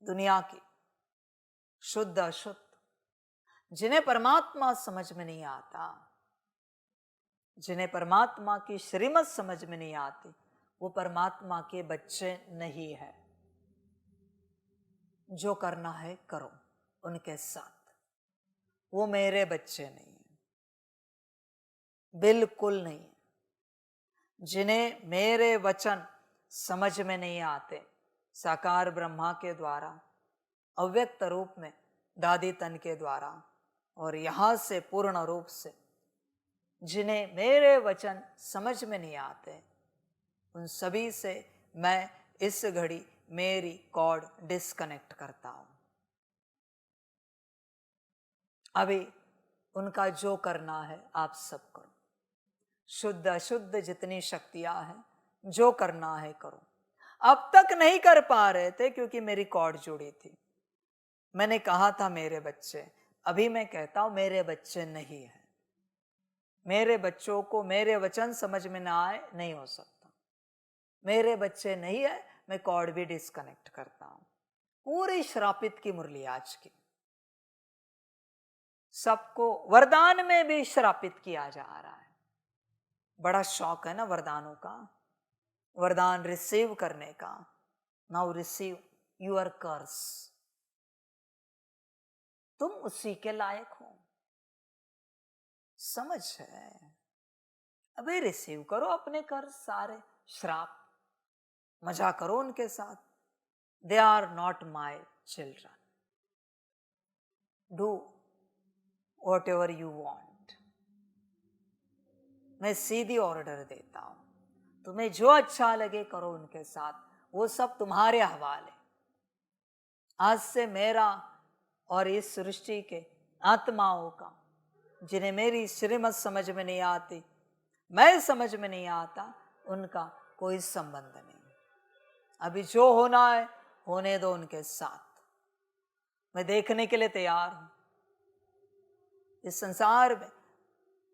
दुनिया की शुद्ध अशुद्ध, जिन्हें परमात्मा समझ में नहीं आता, जिन्हें परमात्मा की श्रीमत समझ में नहीं आती, वो परमात्मा के बच्चे नहीं है। जो करना है करो उनके साथ, वो मेरे बच्चे नहीं है, बिल्कुल नहीं है। जिन्हें मेरे वचन समझ में नहीं आते, साकार ब्रह्मा के द्वारा, अव्यक्त रूप में दादी तन के द्वारा, और यहां से पूर्ण रूप से जिन्हें मेरे वचन समझ में नहीं आते, उन सभी से मैं इस घड़ी मेरी कॉर्ड डिस्कनेक्ट करता हूं। अभी उनका जो करना है आप सब करो। शुद्ध अशुद्ध जितनी शक्तियां हैं, जो करना है करो। अब तक नहीं कर पा रहे थे क्योंकि मेरी कॉर्ड जुड़ी थी। मैंने कहा था मेरे बच्चे, अभी मैं कहता हूं मेरे बच्चे नहीं है। मेरे बच्चों को मेरे वचन समझ में ना आए, नहीं हो सकता। मेरे बच्चे नहीं है, मैं कॉर्ड भी डिस्कनेक्ट करता हूं। पूरी श्रापित की मुरली आज की। सबको वरदान में भी श्रापित किया जा रहा है। बड़ा शौक है ना वरदानों का, वरदान रिसीव करने का। नाउ रिसीव यूर कर्स। तुम उसी के लायक हो, समझ है? अभी रिसीव करो अपने कर्ज, सारे श्राप, मजा करो उनके साथ। They are not my children, do whatever you want. मैं सीधी ऑर्डर देता हूं, तुम्हें जो अच्छा लगे करो उनके साथ, वो सब तुम्हारे हवाले। आज से मेरा और इस सृष्टि के आत्माओं का, जिन्हें मेरी श्रीमत समझ में नहीं आती, मैं समझ में नहीं आता, उनका कोई संबंध नहीं। अभी जो होना है होने दो उनके साथ। मैं देखने के लिए तैयार हूं। इस संसार में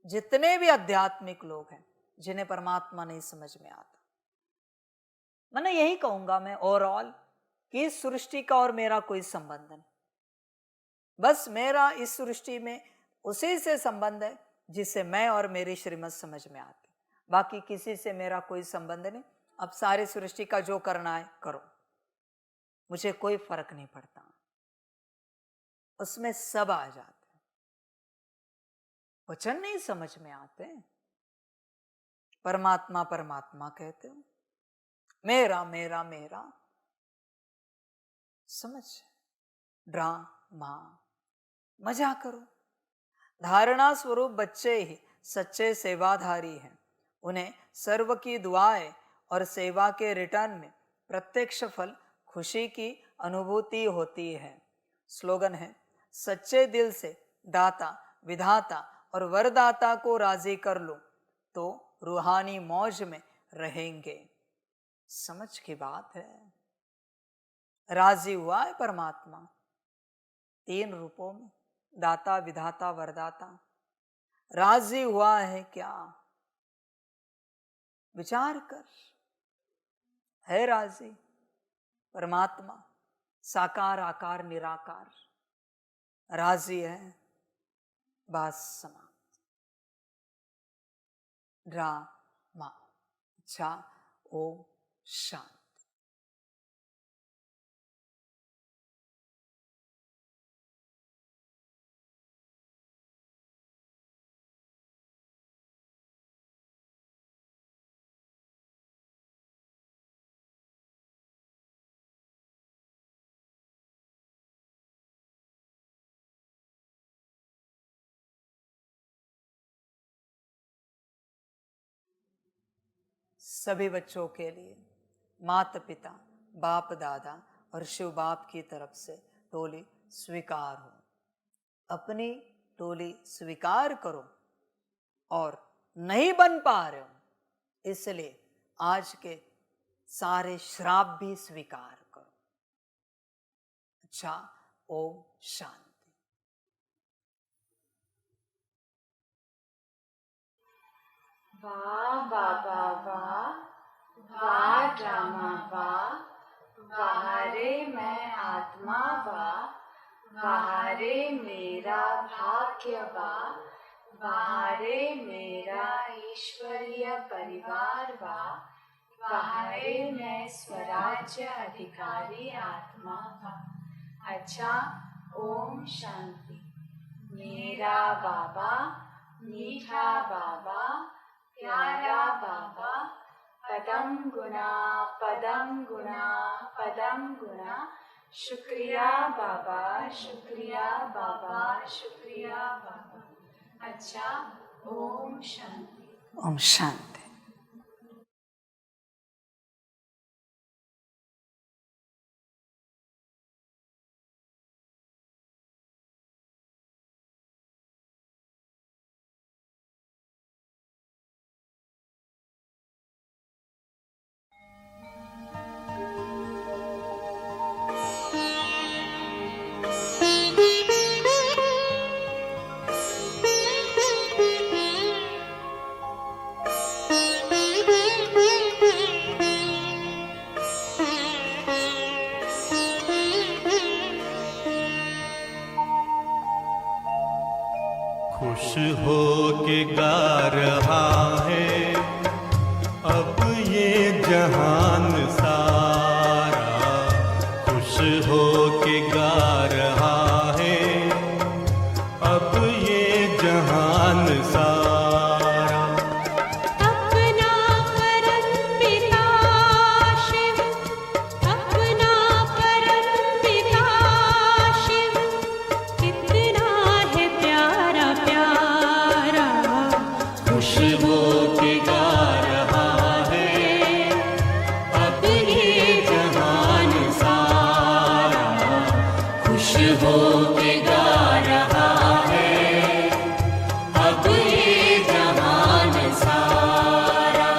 जितने भी आध्यात्मिक लोग हैं जिन्हें परमात्मा नहीं समझ में आता, मैंने यही कहूंगा मैं ओवरऑल कि इस सृष्टि का और मेरा कोई संबंध नहीं। बस मेरा इस सृष्टि में उसी से संबंध है जिससे मैं और मेरी श्रीमत समझ में आती। बाकी किसी से मेरा कोई संबंध नहीं। अब सारी सृष्टि का जो करना है करो, मुझे कोई फर्क नहीं पड़ता। उसमें सब आ जाते। वचन नहीं समझ में आते, परमात्मा परमात्मा कहते हो, मेरा मेरा मेरा, समझ? ड्रामा, मजा करो। धारणा स्वरूप बच्चे ही सच्चे सेवाधारी हैं। उन्हें सर्व की दुआएं और सेवा के रिटर्न में प्रत्यक्ष फल खुशी की अनुभूति होती है। स्लोगन है, सच्चे दिल से दाता विधाता और वरदाता को राजी कर लो तो रूहानी मौज में रहेंगे। समझ की बात है। राजी हुआ है परमात्मा 3 रूपों में, दाता विधाता वरदाता। राजी हुआ है क्या? विचार कर। है राजी परमात्मा, साकार आकार निराकार, राजी है? बात समाप्त। ड्रामा। अच्छा, ओम शांति। सभी बच्चों के लिए माता पिता, बाप दादा और शिव बाप की तरफ से टोली स्वीकार हो। अपनी टोली स्वीकार करो और नहीं बन पा रहे हो, इसलिए आज के सारे श्राप भी स्वीकार करो। अच्छा, ओम शांति। वाह बाबा वाह, वाह ड्रामा वाह, वाहरे मैं आत्मा वाह, वाहरे मेरा भाग्य वाह, वाहरे मेरा ईश्वरीय परिवार वाह, वाहरे मैं स्वराज्य अधिकारी आत्मा वाह। अच्छा, ओम शांति। मेरा बाबा, मीठा बाबा, प्यारा बाबा, पदम गुना पदम गुना पदम गुना, शुक्रिया बाबा, शुक्रिया बाबा, शुक्रिया बाबा। अच्छा, ओम शांति। ओम शांति। खुश हो के गा रहा है अब ये जहान सारा, खुश हो के गा रहा है अब ये जहान सारा। अपना परम पिता शिव, अपना परम पिता शिव, कितना है प्यारा प्यारा, खुश हो के गा रहा है अब ये जहान सारा, खुश हो के गा रहा है अब ये जहान सारा।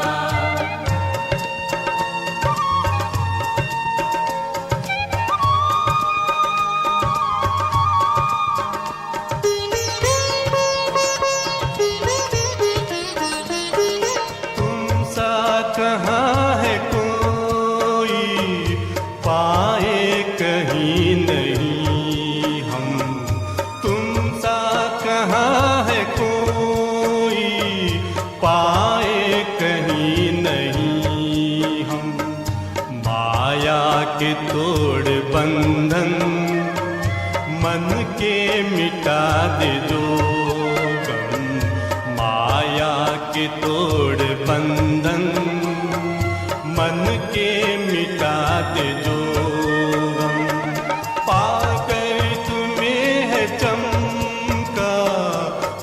तुम सा कहाँ है कोई, पाए कहीं नहीं हम। तुम सा कहाँ है कोई, पाए कहीं नहीं हम। माया के तोड़ बंधन मन के मिटा दे जो गम, माया के तोड़ बंधन मन के मिटा दे जो गम। पाकर तुम्हें है चमका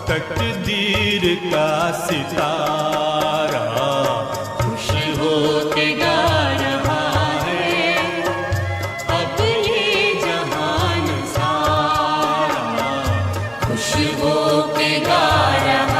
तकदीर का सितारा, खुश हो के गा रहा है अब ये जहान सारा, खुश हो के गा रहा